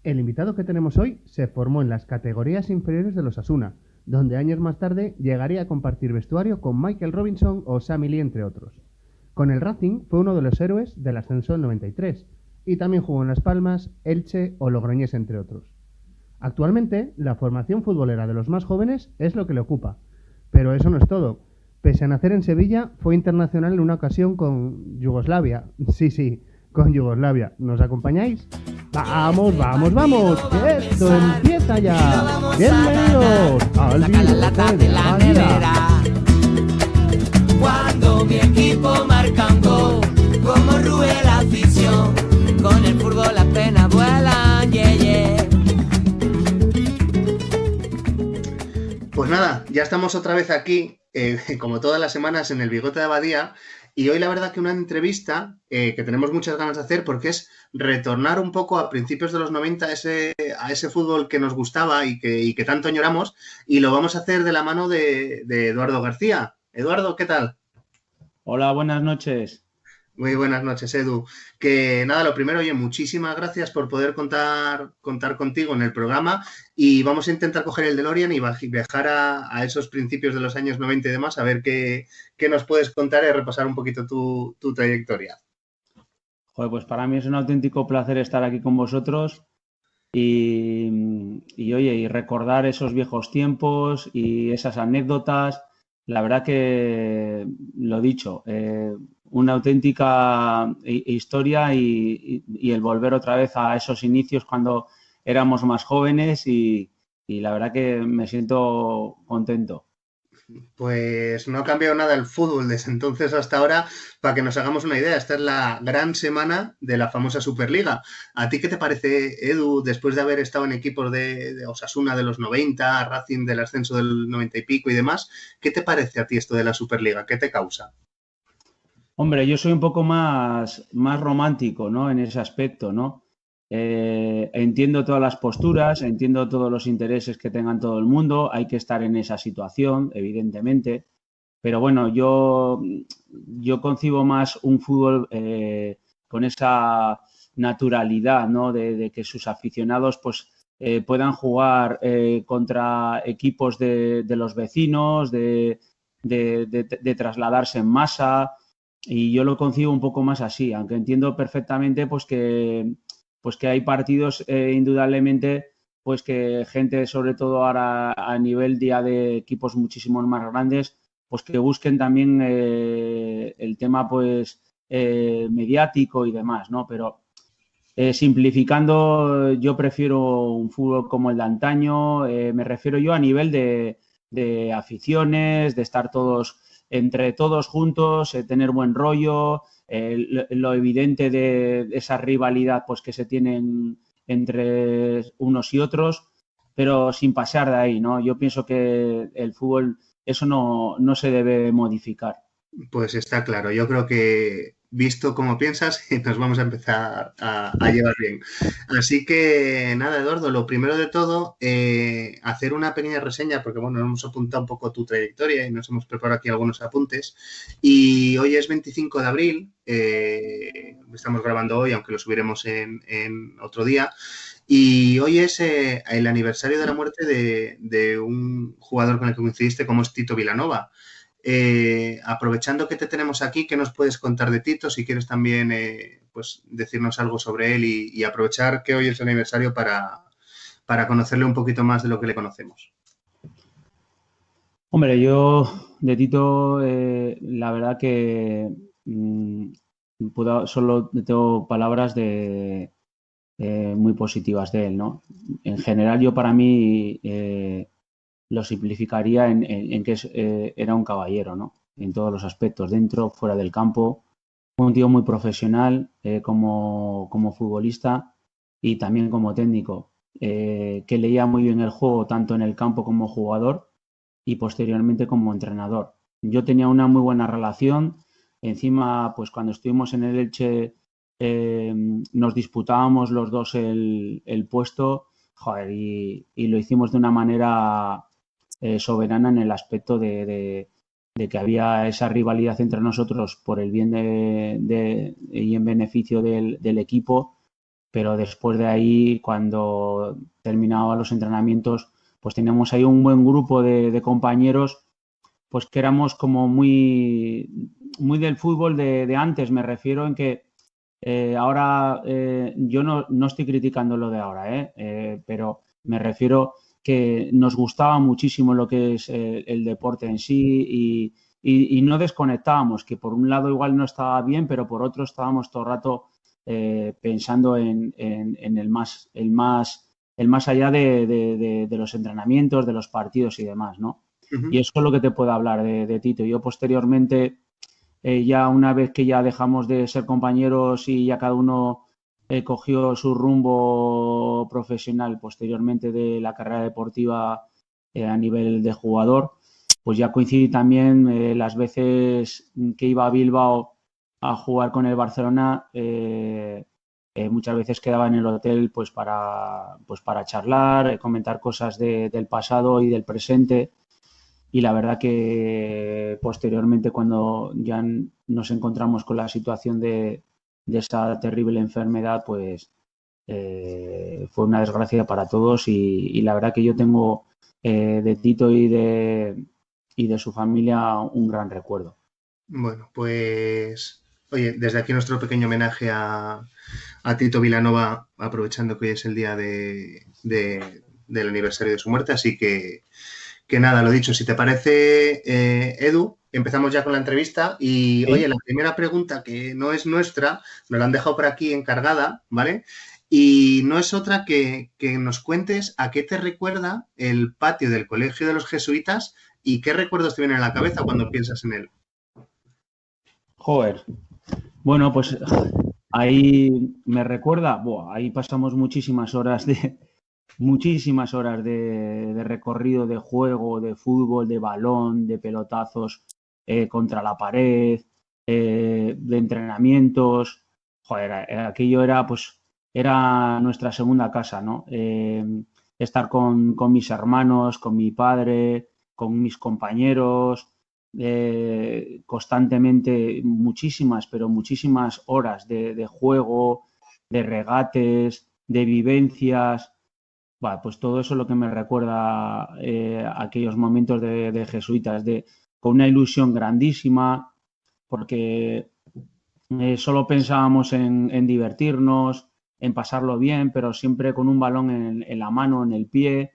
El invitado que tenemos hoy se formó en las categorías inferiores de los Osasuna, donde años más tarde llegaría a compartir vestuario con Michael Robinson o Sammy Lee, entre otros. Con el Racing fue uno de los héroes del ascenso del 93 y también jugó en Las Palmas, Elche o Logroñés, entre otros. Actualmente, la formación futbolera de los más jóvenes es lo que le ocupa. Pero eso no es todo. Pese a nacer en Sevilla, fue internacional en una ocasión con Yugoslavia. Sí, sí, con Yugoslavia. ¿Nos acompañáis? ¡Vamos, vamos, vamos! ¡Que esto empieza ya! ¡Bienvenidos al Bigote de la Badía! Cuando mi equipo marca un gol, como rue la afición, con el fútbol las penas vuelan, yeah, yeah. Pues nada, ya estamos otra vez aquí, como todas las semanas, en el Bigote de Abadía. Y hoy la verdad que una entrevista que tenemos muchas ganas de hacer porque es retornar un poco a principios de los 90 a ese fútbol que nos gustaba y que tanto añoramos. Y lo vamos a hacer de la mano de Eduardo García. Eduardo, ¿qué tal? Hola, buenas noches. Muy buenas noches, Edu. Que nada, lo primero, oye, muchísimas gracias por poder contar contigo en el programa y vamos a intentar coger el DeLorean y viajar a esos principios de los años 90 y demás, a ver qué nos puedes contar y repasar un poquito tu trayectoria. Joder, pues para mí es un auténtico placer estar aquí con vosotros oye, y recordar esos viejos tiempos y esas anécdotas. La verdad que, lo dicho, una auténtica historia y el volver otra vez a esos inicios cuando éramos más jóvenes y la verdad que me siento contento. Pues no ha cambiado nada el fútbol desde entonces hasta ahora. Para que nos hagamos una idea, esta es la gran semana de la famosa Superliga. ¿A ti qué te parece, Edu, después de haber estado en equipos de Osasuna de los 90, Racing del ascenso del 90 y pico y demás? ¿Qué te parece a ti esto de la Superliga? ¿Qué te causa? Hombre, yo soy un poco más romántico, ¿no? En ese aspecto, ¿no? Entiendo todas las posturas, entiendo todos los intereses que tengan todo el mundo, hay que estar en esa situación, evidentemente, pero bueno, yo concibo más un fútbol con esa naturalidad, ¿no? De que sus aficionados pues puedan jugar contra equipos de los vecinos, de trasladarse en masa. Y yo lo concibo un poco más así, aunque entiendo perfectamente pues que hay partidos indudablemente pues que gente, sobre todo ahora a nivel ya de equipos muchísimo más grandes, pues que busquen también el tema pues mediático y demás, ¿no? Pero simplificando, yo prefiero un fútbol como el de antaño, me refiero yo a nivel de aficiones, de estar todos entre todos juntos, tener buen rollo, lo evidente de esa rivalidad pues que se tienen entre unos y otros, pero sin pasar de ahí, ¿no? Yo pienso que el fútbol, eso no se debe modificar. Pues está claro, yo creo que visto cómo piensas, nos vamos a empezar a llevar bien. Así que nada, Eduardo, lo primero de todo, hacer una pequeña reseña, porque bueno, hemos apuntado un poco tu trayectoria y nos hemos preparado aquí algunos apuntes. Y hoy es 25 de abril, estamos grabando hoy, aunque lo subiremos en otro día. Y hoy es el aniversario de la muerte de un jugador con el que coincidiste, como es Tito Vilanova. Aprovechando que te tenemos aquí, ¿qué nos puedes contar de Tito? Si quieres también pues decirnos algo sobre él y aprovechar que hoy es el aniversario para conocerle un poquito más de lo que le conocemos. Hombre, yo de Tito, la verdad que solo tengo palabras muy positivas de él, ¿no? En general, yo para mí lo simplificaría en que era un caballero, ¿no? En todos los aspectos, dentro, fuera del campo. Un tío muy profesional como futbolista y también como técnico, que leía muy bien el juego tanto en el campo como jugador y posteriormente como entrenador. Yo tenía una muy buena relación. Encima, pues cuando estuvimos en el Elche, nos disputábamos los dos el puesto, joder, y lo hicimos de una manera soberana en el aspecto de que había esa rivalidad entre nosotros por el bien y en beneficio del equipo, pero después de ahí, cuando terminaban los entrenamientos, pues teníamos ahí un buen grupo de compañeros, pues que éramos como muy del fútbol de antes. Me refiero en que ahora yo no estoy criticando lo de ahora, pero me refiero que nos gustaba muchísimo lo que es el deporte en sí y no desconectábamos, que por un lado igual no estaba bien, pero por otro estábamos todo el rato pensando en el más allá de los entrenamientos, de los partidos y demás, ¿no? Uh-huh. Y eso es lo que te puedo hablar de Tito. Yo posteriormente, ya una vez que ya dejamos de ser compañeros y ya cada uno cogió su rumbo profesional posteriormente de la carrera deportiva a nivel de jugador, pues ya coincidí también las veces que iba a Bilbao a jugar con el Barcelona, muchas veces quedaba en el hotel pues para charlar, comentar cosas del pasado y del presente. Y la verdad que posteriormente, cuando ya nos encontramos con la situación de esa terrible enfermedad, pues fue una desgracia para todos y la verdad que yo tengo de Tito y de su familia un gran recuerdo. Bueno, pues oye, desde aquí nuestro pequeño homenaje a Tito Vilanova, aprovechando que hoy es el día del aniversario de su muerte, así que nada, lo dicho, si te parece, Edu, empezamos ya con la entrevista y, ¿sí? Oye, la primera pregunta, que no es nuestra, nos la han dejado por aquí encargada, ¿vale? Y no es otra que nos cuentes a qué te recuerda el patio del Colegio de los Jesuitas y qué recuerdos te vienen a la cabeza cuando piensas en él. Joder, bueno, pues ahí me recuerda, ahí pasamos muchísimas horas de recorrido, de juego, de fútbol, de balón, de pelotazos contra la pared, de entrenamientos. Joder, aquello era nuestra segunda casa, ¿no? Estar con mis hermanos, con mi padre, con mis compañeros, constantemente muchísimas horas de juego, de regates, de vivencias. Bueno, pues todo eso es lo que me recuerda aquellos momentos de jesuitas, con una ilusión grandísima, porque solo pensábamos en divertirnos, en pasarlo bien, pero siempre con un balón en la mano, en el pie.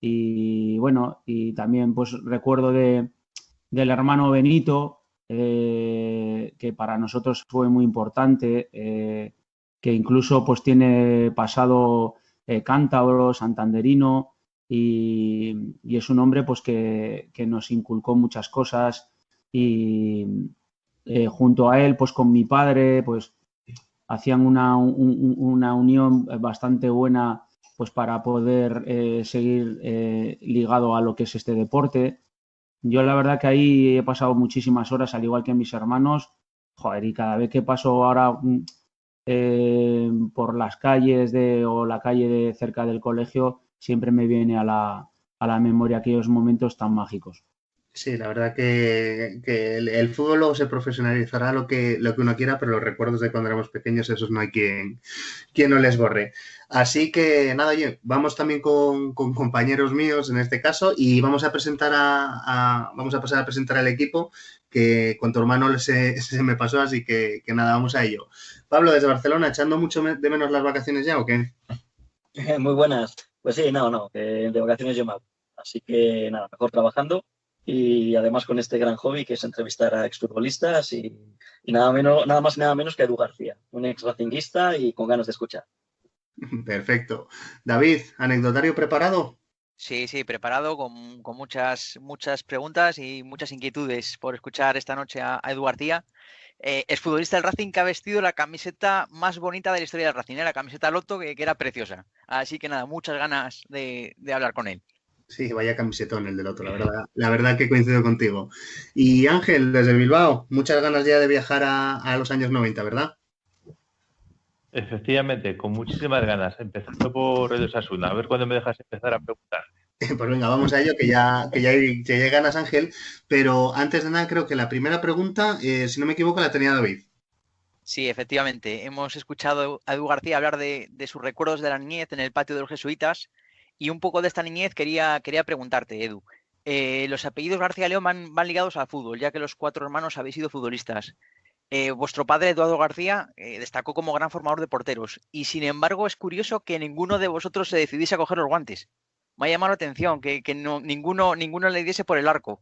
Y bueno, y también pues recuerdo del hermano Benito, que para nosotros fue muy importante, que incluso pues tiene pasado cántabro, santanderino, y es un hombre pues que nos inculcó muchas cosas y junto a él pues con mi padre pues hacían una unión bastante buena pues para poder seguir ligado a lo que es este deporte. Yo la verdad que ahí he pasado muchísimas horas, al igual que mis hermanos, joder, y cada vez que paso ahora por las calles o la calle de cerca del colegio, siempre me viene a la memoria aquellos momentos tan mágicos. Sí, la verdad que el fútbol luego se profesionalizará lo que uno quiera, pero los recuerdos de cuando éramos pequeños, esos no hay quien no les borre. Así que nada, oye, vamos también con compañeros míos en este caso y vamos a presentar vamos a pasar a presentar al equipo que con tu hermano se me pasó, así que nada, vamos a ello. Pablo, desde Barcelona, ¿echando mucho de menos las vacaciones ya o qué? Muy buenas. Pues sí, de vacaciones yo me hago. Así que nada, mejor trabajando. Y además con este gran hobby que es entrevistar a exfutbolistas y nada más y nada menos que a Edu García, un ex racinguista y con ganas de escuchar. Perfecto. David, ¿anecdotario preparado? Sí, preparado con muchas preguntas y muchas inquietudes por escuchar esta noche a Edu García, exfutbolista del Racing que ha vestido la camiseta más bonita de la historia del Racing, la camiseta Loto, que era preciosa. Así que nada, muchas ganas de hablar con él. Sí, vaya camisetón el del otro, la verdad que coincido contigo. Y Ángel, desde Bilbao, muchas ganas ya de viajar a los años 90, ¿verdad? Efectivamente, con muchísimas ganas, empezando por el Osasuna. A ver cuándo me dejas empezar a preguntar. Pues venga, vamos a ello, que ya hay ganas, Ángel. Pero antes de nada, creo que la primera pregunta, si no me equivoco, la tenía David. Sí, efectivamente. Hemos escuchado a Edu García hablar de sus recuerdos de la niñez en el patio de los jesuitas y un poco de esta niñez quería preguntarte, Edu. Los apellidos García León van ligados al fútbol, ya que los 4 hermanos habéis sido futbolistas. Vuestro padre, Eduardo García, destacó como gran formador de porteros y, sin embargo, es curioso que ninguno de vosotros se decidiese a coger los guantes. Me ha llamado la atención que ninguno le diese por el arco.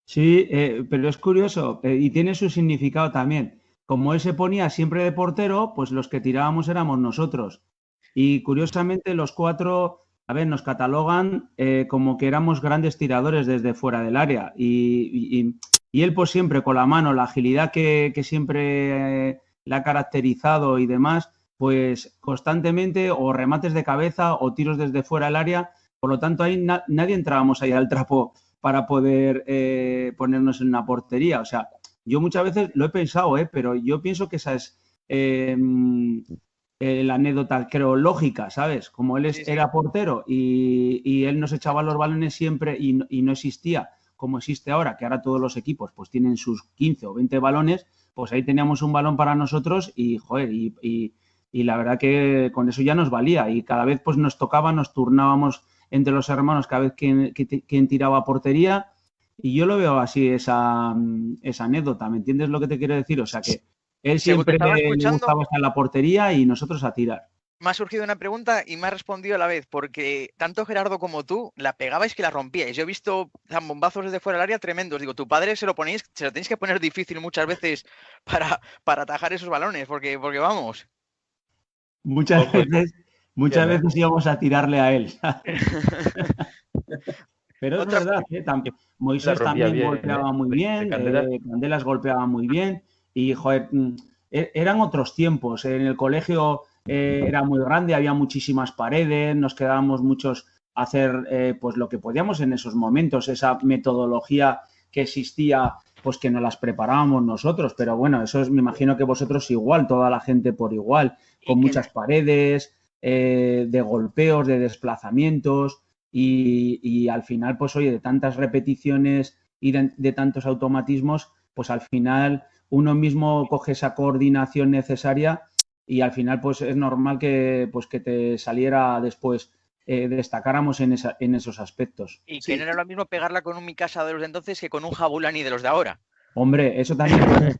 Sí, pero es curioso y tiene su significado también. Como él se ponía siempre de portero, pues los que tirábamos éramos nosotros. Y curiosamente los 4, a ver, nos catalogan como que éramos grandes tiradores desde fuera del área. Y él pues siempre con la mano, la agilidad que siempre le ha caracterizado y demás, pues constantemente o remates de cabeza o tiros desde fuera del área. Por lo tanto, ahí nadie entrábamos ahí al trapo para poder ponernos en una portería. O sea, yo muchas veces lo he pensado, pero yo pienso que esa es la anécdota, creo, lógica, ¿sabes? Como él Sí, sí. era portero y él nos echaba los balones siempre y no existía como existe ahora, que ahora todos los equipos pues tienen sus 15 o 20 balones, pues ahí teníamos un balón para nosotros y, joder, y la verdad que con eso ya nos valía y cada vez pues nos tocaba, nos turnábamos entre los hermanos cada vez quien tiraba a portería y yo lo veo así esa anécdota, ¿me entiendes lo que te quiero decir? O sea que él Según te siempre estaba le escuchando, gustaba estar en la portería y nosotros a tirar. me ha surgido una pregunta y me ha respondido a la vez, porque tanto Gerardo como tú la pegabais que la rompíais. Yo he visto zambombazos desde fuera del área tremendos. Digo, tu padre se lo tenéis que poner difícil muchas veces para atajar esos balones, porque vamos. Muchas Ojo, muchas ¿no? veces íbamos a tirarle a él. Pero es Otra, verdad, La Moisés rompía también bien, golpeaba muy bien, Candelas. Candelas golpeaba muy bien y, joder, eran otros tiempos. En el colegio era muy grande, había muchísimas paredes, nos quedábamos muchos a hacer pues lo que podíamos en esos momentos, esa metodología que existía, pues que nos las preparábamos nosotros. Pero bueno, eso es, me imagino que vosotros igual, toda la gente por igual, y con que muchas paredes, de golpeos, de desplazamientos. Y al final, pues oye, de tantas repeticiones y de tantos automatismos, pues al final uno mismo coge esa coordinación necesaria y al final pues es normal que te saliera después, destacáramos en esos aspectos. y que no Sí, era lo mismo pegarla con un Mikasa de los de entonces que con un Jabulani de los de ahora. Hombre, eso también es verdad.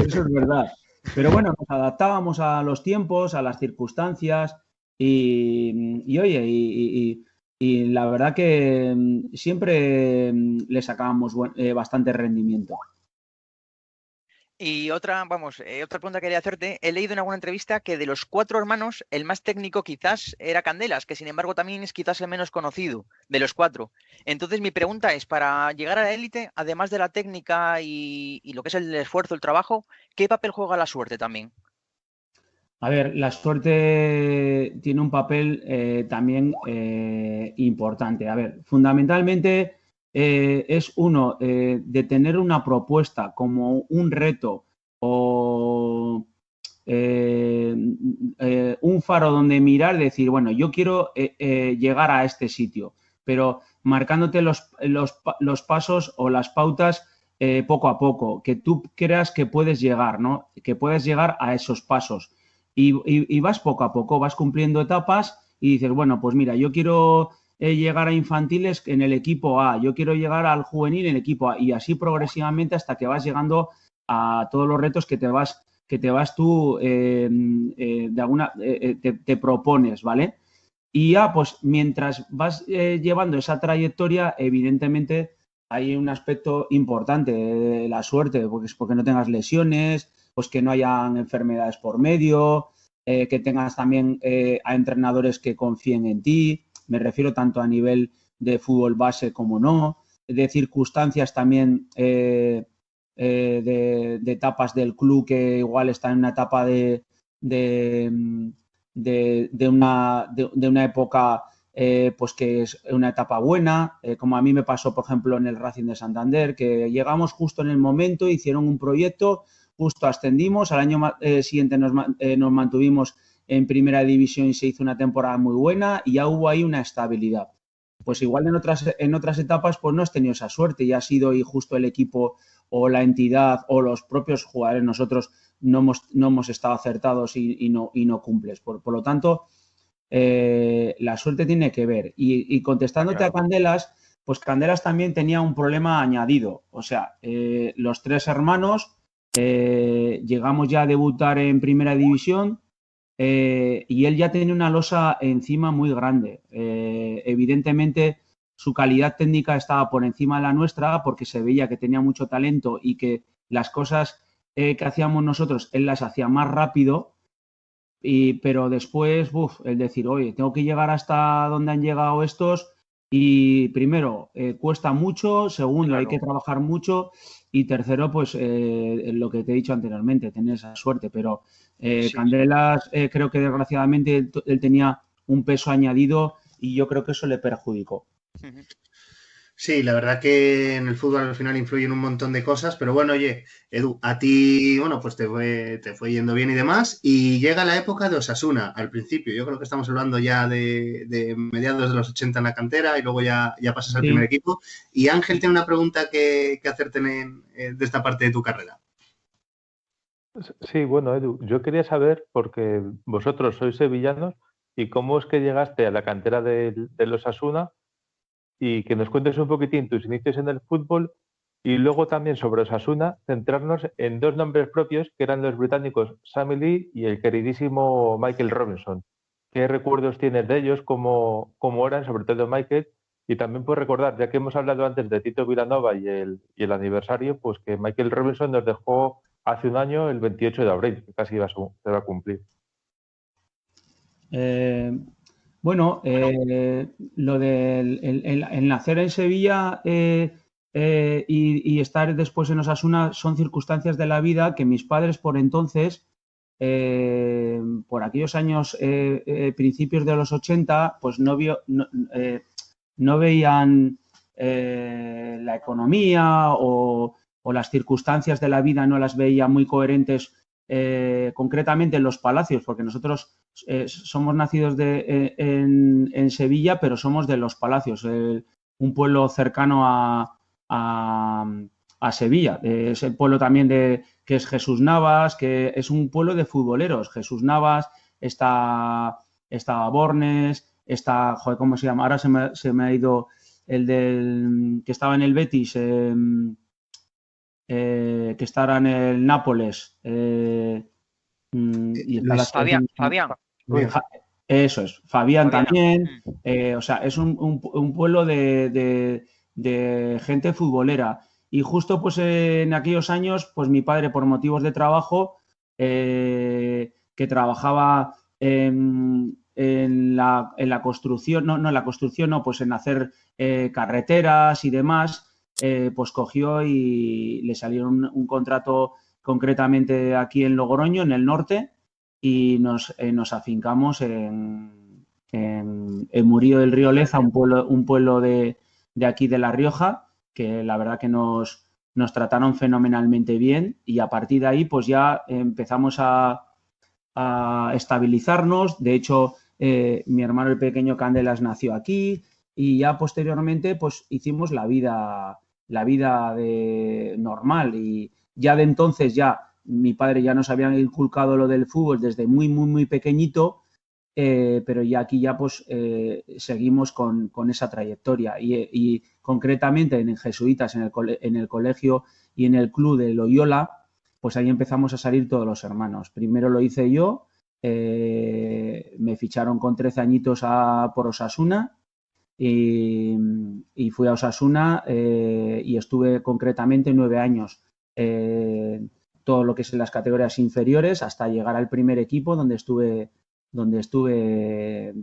Eso es verdad. Pero bueno, nos adaptábamos a los tiempos, a las circunstancias y oye, y la verdad que siempre le sacábamos bastante rendimiento. Y otra pregunta que quería hacerte. He leído en alguna entrevista que de los 4 hermanos, el más técnico quizás era Candelas, que sin embargo también es quizás el menos conocido de los 4. Entonces mi pregunta es, para llegar a la élite, además de la técnica y lo que es el esfuerzo, el trabajo, ¿qué papel juega la suerte también? A ver, la suerte tiene un papel también importante. A ver, fundamentalmente es uno de tener una propuesta como un reto o un faro donde mirar y decir, bueno, yo quiero llegar a este sitio, pero marcándote los pasos o las pautas poco a poco, que tú creas que puedes llegar, ¿no? Que puedes llegar a esos pasos. Y vas poco a poco, vas cumpliendo etapas y dices, bueno, pues mira, yo quiero llegar a infantiles en el equipo A, yo quiero llegar al juvenil en el equipo A, y así progresivamente hasta que vas llegando a todos los retos que te vas tú te propones, ¿vale? Y ya, pues mientras vas llevando esa trayectoria, evidentemente hay un aspecto importante de la suerte, porque no tengas lesiones, pues que no hayan enfermedades por medio, que tengas también a entrenadores que confíen en ti, me refiero tanto a nivel de fútbol base como no, de circunstancias también de etapas del club que igual están en una etapa de una época pues que es una etapa buena, como a mí me pasó, por ejemplo, en el Racing de Santander, que llegamos justo en el momento, hicieron un proyecto, justo ascendimos, al año siguiente nos mantuvimos en primera división y se hizo una temporada muy buena y ya hubo ahí una estabilidad. Pues igual en otras etapas pues no has tenido esa suerte y ha sido y justo el equipo o la entidad o los propios jugadores nosotros no hemos estado acertados y no cumples. Por lo tanto, la suerte tiene que ver. Y contestándote a Candelas, pues Candelas también tenía un problema añadido. O sea, los 3 hermanos llegamos ya a debutar en primera división y él ya tenía una losa encima muy grande. Evidentemente, su calidad técnica estaba por encima de la nuestra porque se veía que tenía mucho talento y que las cosas que hacíamos nosotros, él las hacía más rápido. Pero después, el decir, oye, tengo que llegar hasta donde han llegado estos y primero, cuesta mucho, segundo, hay que trabajar mucho y tercero, pues lo que te he dicho anteriormente, tener esa suerte. Pero Candelas, creo que desgraciadamente él tenía un peso añadido y yo creo que eso le perjudicó. Sí, la verdad que en el fútbol al final influyen un montón de cosas, pero bueno, oye, Edu, a ti, bueno, pues te fue yendo bien y demás, y llega la época de Osasuna, al principio, yo creo que estamos hablando ya de mediados de los 80 en la cantera, y luego ya pasas al primer equipo, y Ángel tiene una pregunta que hacerte de esta parte de tu carrera. Sí, bueno, Edu, yo quería saber, porque vosotros sois sevillanos, y cómo es que llegaste a la cantera del Osasuna, y que nos cuentes un poquitín tus inicios en el fútbol y luego también sobre Osasuna, centrarnos en 2 nombres propios que eran los británicos Sammy Lee y el queridísimo Michael Robinson. ¿Qué recuerdos tienes de ellos? ¿Cómo eran, sobre todo Michael? Y también puedes recordar, ya que hemos hablado antes de Tito Vilanova y el aniversario, pues que Michael Robinson nos dejó hace un año, el 28 de abril, que casi se va a cumplir. Bueno, lo del el nacer en Sevilla y estar después en Osasuna son circunstancias de la vida que mis padres por entonces, por aquellos años, principios de los 80, pues no veían la economía o las circunstancias de la vida no las veía muy coherentes, concretamente en Los Palacios, porque nosotros somos nacidos en Sevilla, pero somos de Los Palacios, un pueblo cercano a Sevilla. Es el pueblo también que es Jesús Navas, que es un pueblo de futboleros. Jesús Navas, está Bornes, está, joder, ¿cómo se llama? Ahora se me ha ido el del que estaba en el Betis, que estará en el Nápoles. Y está Fabián. Eso es, Fabián también. O sea, es un pueblo de gente futbolera. Y justo pues en aquellos años, pues mi padre, por motivos de trabajo, que trabajaba en la construcción, no en la construcción, no, pues en hacer carreteras y demás, pues cogió y le salió un contrato concretamente aquí en Logroño, en el norte, y nos afincamos en Murillo del Río Leza, un pueblo de aquí de La Rioja, que la verdad que nos trataron fenomenalmente bien, y a partir de ahí pues ya empezamos a estabilizarnos. De hecho, mi hermano el pequeño Candelas nació aquí y ya posteriormente pues hicimos la vida normal, y ya de entonces ya mi padre ya nos había inculcado lo del fútbol desde muy, muy, muy pequeñito, pero ya aquí ya pues seguimos con esa trayectoria y concretamente en Jesuitas, en el colegio y en el club de Loyola, pues ahí empezamos a salir todos los hermanos. Primero lo hice yo, me ficharon con 13 añitos por Osasuna y fui a Osasuna y estuve concretamente 9 años. Todo lo que es en las categorías inferiores hasta llegar al primer equipo donde estuve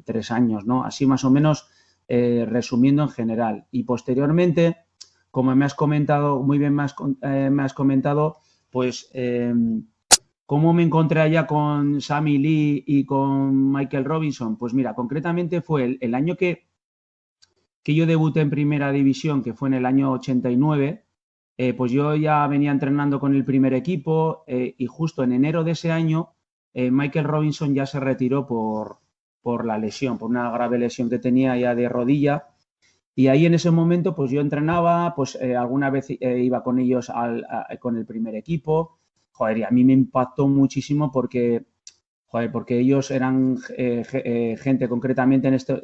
3 años, ¿no? Así más o menos, resumiendo en general. Y posteriormente, como me has comentado, muy bien me has comentado, pues ¿cómo me encontré allá con Sammy Lee y con Michael Robinson? Pues mira, concretamente fue el año que yo debuté en primera división, que fue en el año 89, pues yo ya venía entrenando con el primer equipo y justo en enero de ese año Michael Robinson ya se retiró por la lesión, por una grave lesión que tenía ya de rodilla, Y ahí en ese momento pues yo entrenaba, pues alguna vez iba con ellos con el primer equipo. Joder, y a mí me impactó muchísimo porque ellos eran gente, concretamente en esto,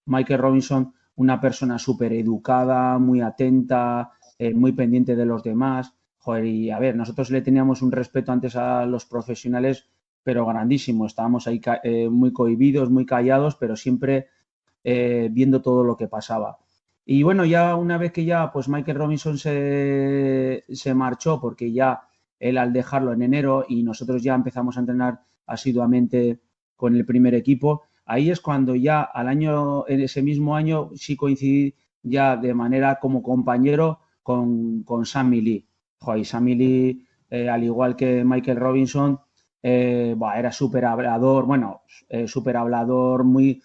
Michael Robinson, una persona súper educada, muy atenta, muy pendiente de los demás. Joder, y a ver, nosotros le teníamos un respeto antes a los profesionales, pero grandísimo. Estábamos ahí muy cohibidos, muy callados, pero siempre viendo todo lo que pasaba. Y bueno, ya una vez que ya pues Michael Robinson se marchó, porque ya él al dejarlo en enero y nosotros ya empezamos a entrenar asiduamente con el primer equipo, ahí es cuando ya en ese mismo año sí coincidí ya de manera como compañero con Sammy Lee. Joder, Sammy Lee, al igual que Michael Robinson, era súper hablador, súper hablador, muy...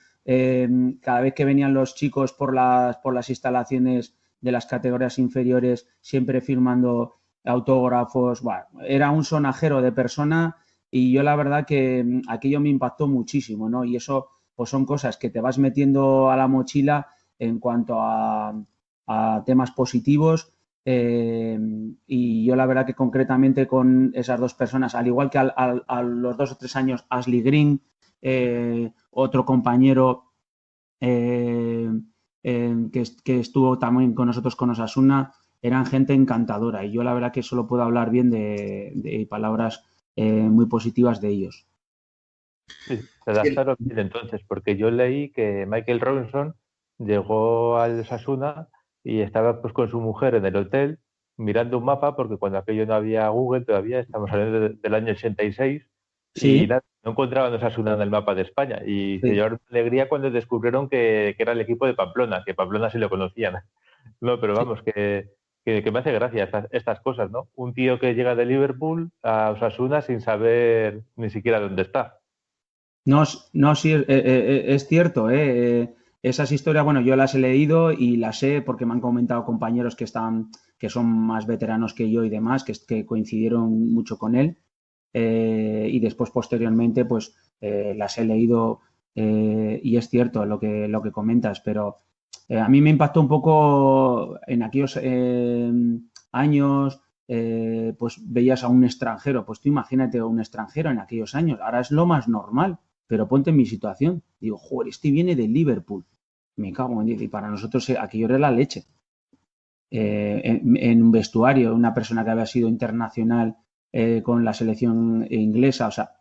cada vez que venían los chicos por las instalaciones de las categorías inferiores, siempre firmando autógrafos, bueno, era un sonajero de persona y yo la verdad que aquello me impactó muchísimo, ¿no? Y eso pues son cosas que te vas metiendo a la mochila en cuanto a temas positivos y yo la verdad que concretamente con esas dos personas, al igual que a los 2 o 3 años Ashley Green, otro compañero que estuvo también con nosotros con Osasuna, eran gente encantadora y yo la verdad que solo puedo hablar bien de palabras muy positivas de ellos. Sí, se adaptaron bien entonces, porque yo leí que Michael Robinson llegó al Osasuna y estaba pues con su mujer en el hotel mirando un mapa, porque cuando aquello no había Google todavía, estamos hablando del año 86, Sí. y nada, no encontraban Osasuna en el mapa de España. Y se Sí. llevaron alegría cuando descubrieron que era el equipo de Pamplona, que Pamplona sí lo conocían. No, pero vamos, que me hace gracia estas cosas, ¿no? Un tío que llega de Liverpool a Osasuna sin saber ni siquiera dónde está. No, sí, es cierto. Esas historias, bueno, yo las he leído y las sé porque me han comentado compañeros que son más veteranos que yo y demás, que coincidieron mucho con él. Y después, posteriormente, pues las he leído y es cierto lo que comentas, pero a mí me impactó un poco en aquellos años. Pues veías a un extranjero, pues tú imagínate a un extranjero en aquellos años, ahora es lo más normal. Pero ponte en mi situación. Digo, joder, este viene de Liverpool. Me cago en 10. Y para nosotros aquello era la leche. En un vestuario, una persona que había sido internacional con la selección inglesa. O sea,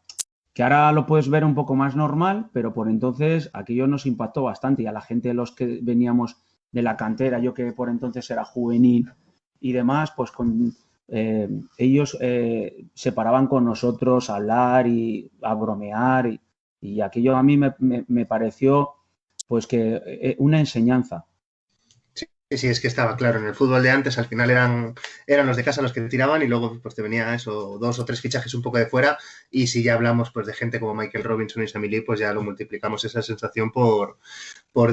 que ahora lo puedes ver un poco más normal, pero por entonces aquello nos impactó bastante. Y a la gente de los que veníamos de la cantera, yo que por entonces era juvenil y demás, pues ellos se paraban con nosotros a hablar y a bromear y aquello a mí me pareció pues que una enseñanza. Sí, es que estaba claro. En el fútbol de antes, al final eran los de casa los que tiraban y luego pues te venía eso, 2 o 3 fichajes un poco de fuera. Y si ya hablamos pues de gente como Michael Robinson y Sammy Lee, pues ya lo multiplicamos esa sensación por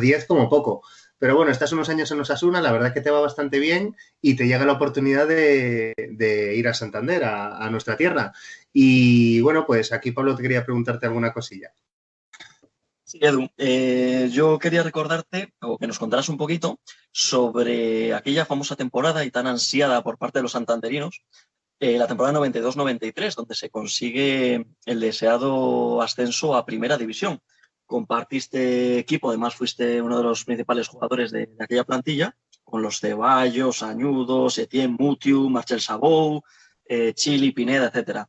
10 como poco. Pero bueno, estás unos años en Osasuna, la verdad que te va bastante bien y te llega la oportunidad de ir a Santander, a nuestra tierra. Y bueno, pues aquí Pablo te quería preguntarte alguna cosilla. Sí, Edu, yo quería recordarte o que nos contaras un poquito sobre aquella famosa temporada y tan ansiada por parte de los santanderinos, la temporada 92-93, donde se consigue el deseado ascenso a Primera División. Compartiste equipo, además fuiste uno de los principales jugadores de aquella plantilla, con los Ceballos, Añudos, Etienne Mutiu, Marcel Sabou, Chili, Pineda, etcétera.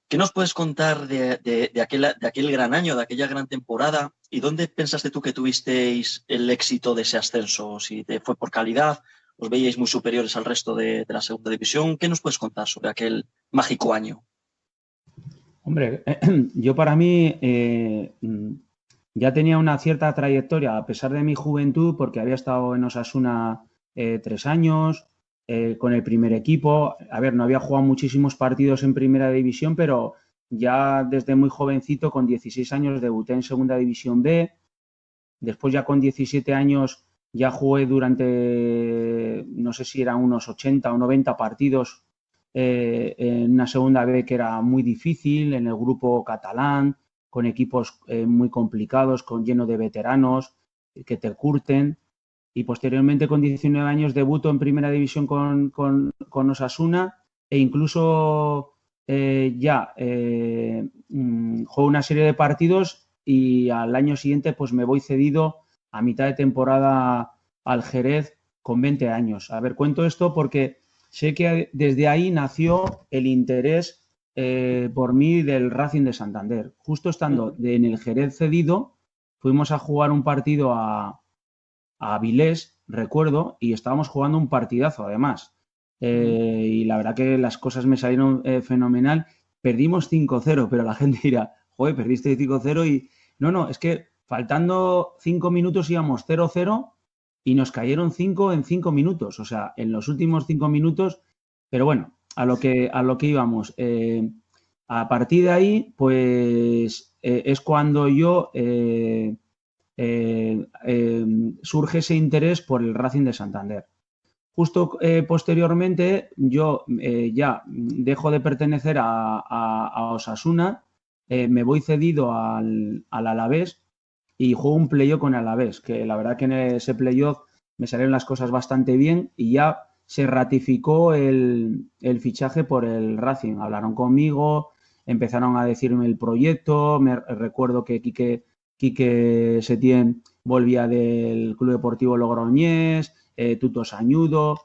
¿Qué nos puedes contar de aquel gran año, de aquella gran temporada? ¿Y dónde pensaste tú que tuvisteis el éxito de ese ascenso? Si te fue por calidad, os veíais muy superiores al resto de la segunda división. ¿Qué nos puedes contar sobre aquel mágico año? Hombre, yo para mí ya tenía una cierta trayectoria, a pesar de mi juventud, porque había estado en Osasuna 3 años, con el primer equipo. A ver, no había jugado muchísimos partidos en primera división, pero ya desde muy jovencito, con 16 años, debuté en segunda división B. Después ya con 17 años ya jugué durante, no sé si eran unos 80 o 90 partidos en una segunda B que era muy difícil, en el grupo catalán, con equipos muy complicados, lleno de veteranos que te curten. y posteriormente con 19 años debuto en primera división con Osasuna e incluso juego una serie de partidos y al año siguiente pues me voy cedido a mitad de temporada al Jerez con 20 años. A ver, cuento esto porque sé que desde ahí nació el interés por mí del Racing de Santander. Justo estando en el Jerez cedido, fuimos a jugar un partido a Avilés, recuerdo, y estábamos jugando un partidazo además. Y la verdad que las cosas me salieron fenomenal. Perdimos 5-0, pero la gente dirá, joder, perdiste 5-0 y... No, es que faltando 5 minutos íbamos 0-0 y nos cayeron 5 en 5 minutos. O sea, en los últimos 5 minutos, pero bueno, a lo que íbamos. A partir de ahí, pues es cuando yo... surge ese interés por el Racing de Santander. Justo posteriormente yo ya dejo de pertenecer a Osasuna, me voy cedido al Alavés y juego un playoff con el Alavés, que la verdad que en ese playoff me salieron las cosas bastante bien y ya se ratificó el fichaje por el Racing. Hablaron conmigo, empezaron a decirme el proyecto, me recuerdo que Quique Setién volvía del Club Deportivo Logroñés, Tuto Sañudo,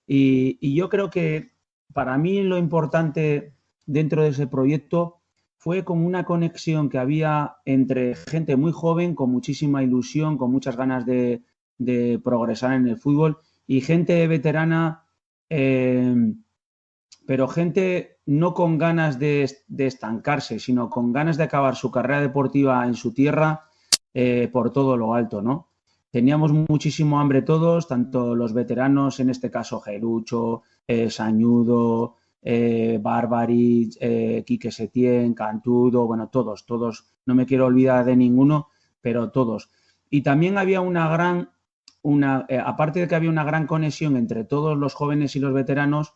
y yo creo que para mí lo importante dentro de ese proyecto fue como una conexión que había entre gente muy joven, con muchísima ilusión, con muchas ganas de progresar en el fútbol, y gente veterana, pero gente no con ganas de estancarse, sino con ganas de acabar su carrera deportiva en su tierra por todo lo alto, ¿no? Teníamos muchísimo hambre todos, tanto los veteranos, en este caso Gerucho, Sañudo, Barbaric, Quique Setién, Cantudo, bueno, todos, no me quiero olvidar de ninguno, pero todos. Y también había aparte de que había una gran conexión entre todos los jóvenes y los veteranos,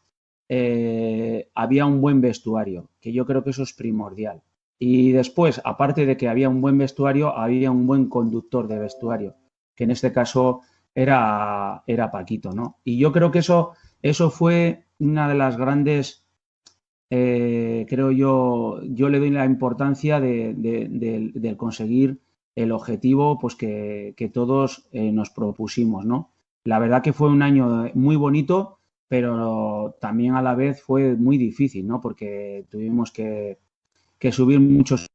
había un buen vestuario, que yo creo que eso es primordial. Y después, aparte de que había un buen vestuario, había un buen conductor de vestuario, que en este caso era Paquito, ¿no? Y yo creo que eso fue una de las grandes, creo yo le doy la importancia de conseguir el objetivo pues que todos nos propusimos, ¿no? La verdad que fue un año muy bonito, pero también a la vez fue muy difícil, ¿no? Porque tuvimos que subir muchos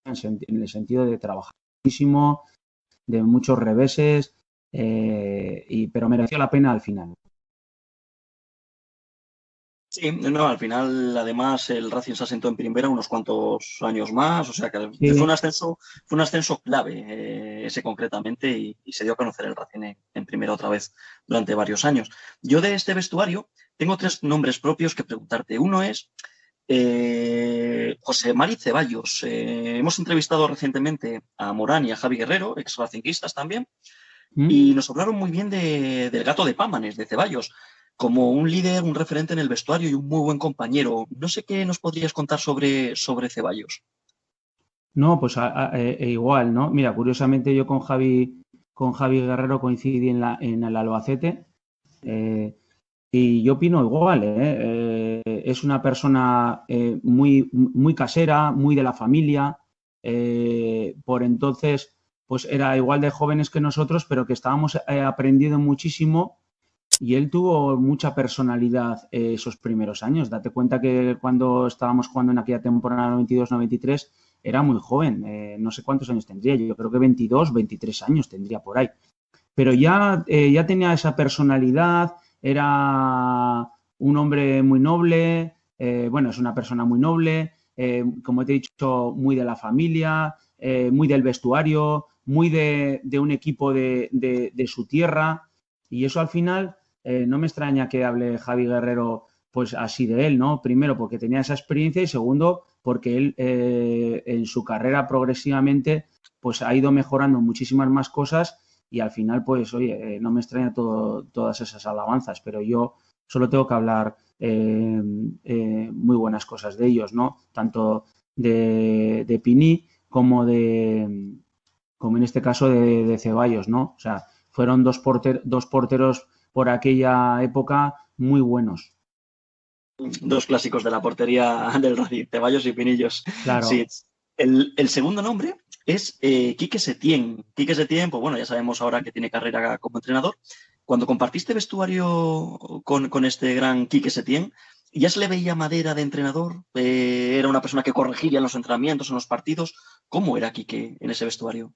en el sentido de trabajar muchísimo, de muchos reveses, pero mereció la pena al final. Sí, no, al final, además, el Racing se asentó en primera unos cuantos años más, o sea que sí. Fue un ascenso clave, ese concretamente, y se dio a conocer el Racing en primera otra vez durante varios años. Yo de este vestuario tengo 3 nombres propios que preguntarte. Uno es José Mari Ceballos. Hemos entrevistado recientemente a Morán y a Javi Guerrero, ex racinguistas también, y nos hablaron muy bien del gato de Pámanes, de Ceballos, como un líder, un referente en el vestuario y un muy buen compañero. No sé qué nos podrías contar sobre Ceballos. No, pues igual, ¿no? Mira, curiosamente yo con Javi Guerrero coincidí en el Albacete, y yo opino igual, es una persona muy, muy casera, muy de la familia, por entonces pues era igual de jóvenes que nosotros, pero que estábamos aprendiendo muchísimo. Y él tuvo mucha personalidad esos primeros años. Date cuenta que cuando estábamos jugando en aquella temporada 92-93 era muy joven. No sé cuántos años tendría. Yo creo que 22, 23 años tendría por ahí. Pero ya tenía esa personalidad. Era un hombre muy noble. Es una persona muy noble. Como te he dicho, muy de la familia, muy del vestuario, muy de un equipo de su tierra. Y eso al final... no me extraña que hable Javi Guerrero pues así de él, ¿no? Primero porque tenía esa experiencia y segundo porque él en su carrera progresivamente pues ha ido mejorando muchísimas más cosas y al final pues oye, no me extraña todas esas alabanzas, pero yo solo tengo que hablar muy buenas cosas de ellos, ¿no? Tanto de Pini como en este caso de Ceballos, ¿no? O sea, fueron dos porteros por aquella época muy buenos. Dos clásicos de la portería del Racing, Ceballos y Pinillos. Claro. Sí. El segundo nombre es Quique Setién. Quique Setién, pues bueno, ya sabemos ahora que tiene carrera como entrenador. Cuando compartiste vestuario con este gran Quique Setién, ¿ya se le veía madera de entrenador? ¿Era una persona que corregía en los entrenamientos, en los partidos? ¿Cómo era Quique en ese vestuario?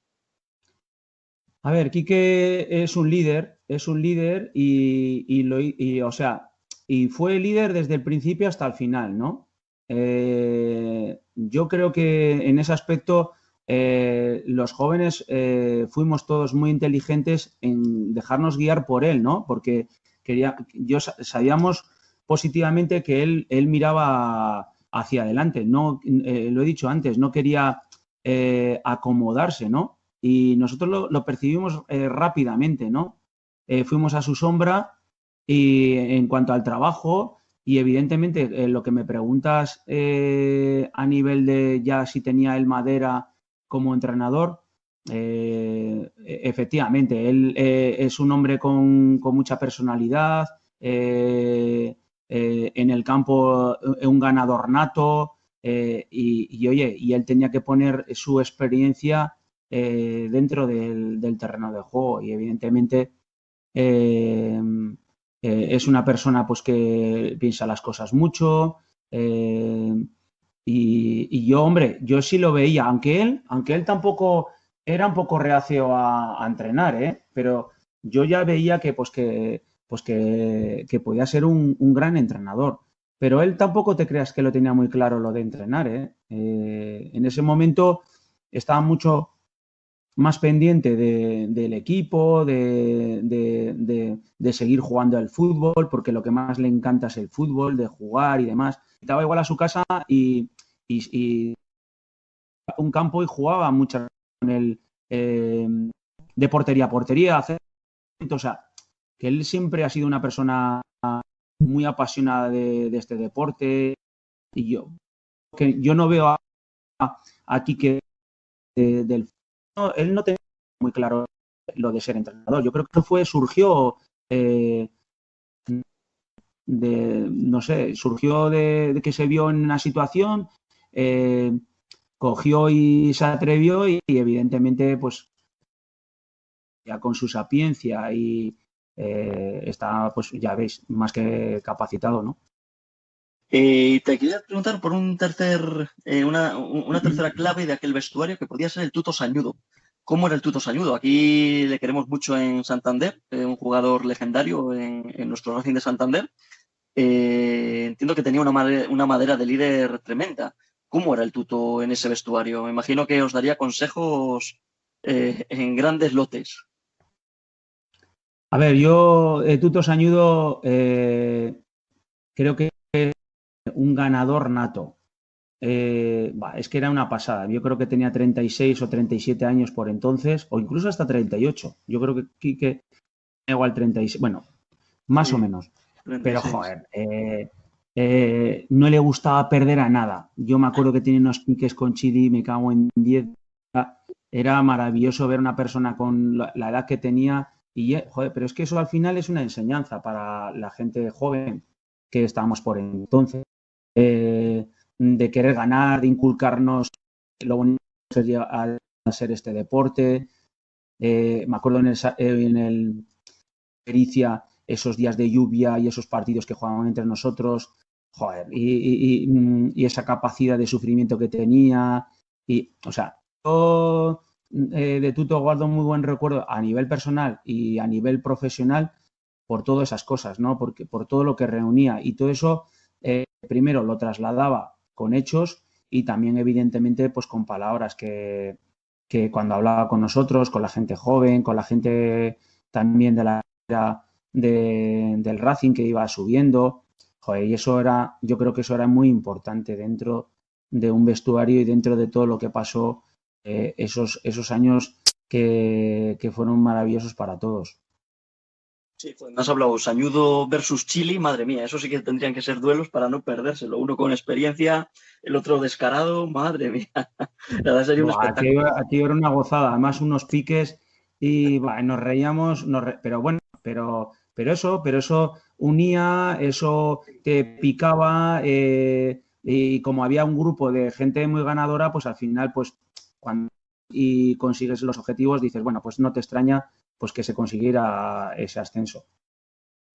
A ver, Quique es un líder y fue líder desde el principio hasta el final, ¿no? Yo creo que en ese aspecto los jóvenes fuimos todos muy inteligentes en dejarnos guiar por él, ¿no? Porque sabíamos positivamente que él miraba hacia adelante, no, lo he dicho antes, no quería acomodarse, ¿no? Y nosotros lo percibimos rápidamente, ¿no? Fuimos a su sombra y en cuanto al trabajo, y evidentemente lo que me preguntas a nivel de ya si tenía él madera como entrenador, efectivamente, él es un hombre con mucha personalidad, en el campo un ganador nato, y él tenía que poner su experiencia dentro del terreno de juego, y evidentemente es una persona pues que piensa las cosas mucho, y yo, hombre, yo sí lo veía, aunque él tampoco era un poco reacio a entrenar, pero yo ya veía que podía ser un gran entrenador. Pero él tampoco te creas que lo tenía muy claro lo de entrenar, en ese momento estaba mucho más pendiente del equipo, de seguir jugando al fútbol, porque lo que más le encanta es el fútbol, de jugar y demás. Estaba igual a su casa y un campo y jugaba mucho con él, de portería a portería. O sea, que él siempre ha sido una persona muy apasionada de este deporte, y yo no veo aquí que del él no tenía muy claro lo de ser entrenador. Yo creo que surgió de que se vio en una situación, cogió y se atrevió, y evidentemente pues ya con su sapiencia y está, pues ya veis, más que capacitado, ¿no? Te quería preguntar por una tercera clave de aquel vestuario que podía ser el Tuto Sañudo. ¿Cómo era el Tuto Sañudo? Aquí le queremos mucho en Santander, un jugador legendario en nuestro Racing de Santander. Entiendo que tenía una madera de líder tremenda. ¿Cómo era el Tuto en ese vestuario? Me imagino que os daría consejos en grandes lotes. A ver, yo, Tuto Sañudo, creo que es un ganador nato. Es que era una pasada. Yo creo que tenía 36 o 37 años por entonces, o incluso hasta 38. Yo creo que Quique igual 36, bueno, más o menos. 36. Pero, joder, no le gustaba perder a nada. Yo me acuerdo que tenía unos piques con Chidi, me cago en 10. Era maravilloso ver una persona con la edad que tenía. Y, joder, pero es que eso al final es una enseñanza para la gente joven que estábamos por entonces. De querer ganar, de inculcarnos lo bonito que es llegar a ser este deporte. Me acuerdo en el Pericia, esos días de lluvia y esos partidos que jugaban entre nosotros, joder, y esa capacidad de sufrimiento que tenía. Y, o sea, yo de Tuto guardo muy buen recuerdo a nivel personal y a nivel profesional por todas esas cosas, ¿no? Porque por todo lo que reunía, y todo eso primero lo trasladaba con hechos y también evidentemente pues con palabras que cuando hablaba con nosotros, con la gente joven, con la gente también de la del Racing que iba subiendo, joder, y yo creo que eso era muy importante dentro de un vestuario y dentro de todo lo que pasó esos años que fueron maravillosos para todos. Sí, pues me has hablado Sañudo versus Chili, madre mía, eso sí que tendrían que ser duelos para no perdérselo. Uno con experiencia, el otro descarado, madre mía. La verdad sería un espectáculo. Aquí era una gozada, además unos piques y nos reíamos, pero bueno, pero eso unía, eso te picaba, y como había un grupo de gente muy ganadora, pues al final, pues cuando y consigues los objetivos, dices, bueno, pues no te extraña pues que se consiguiera ese ascenso.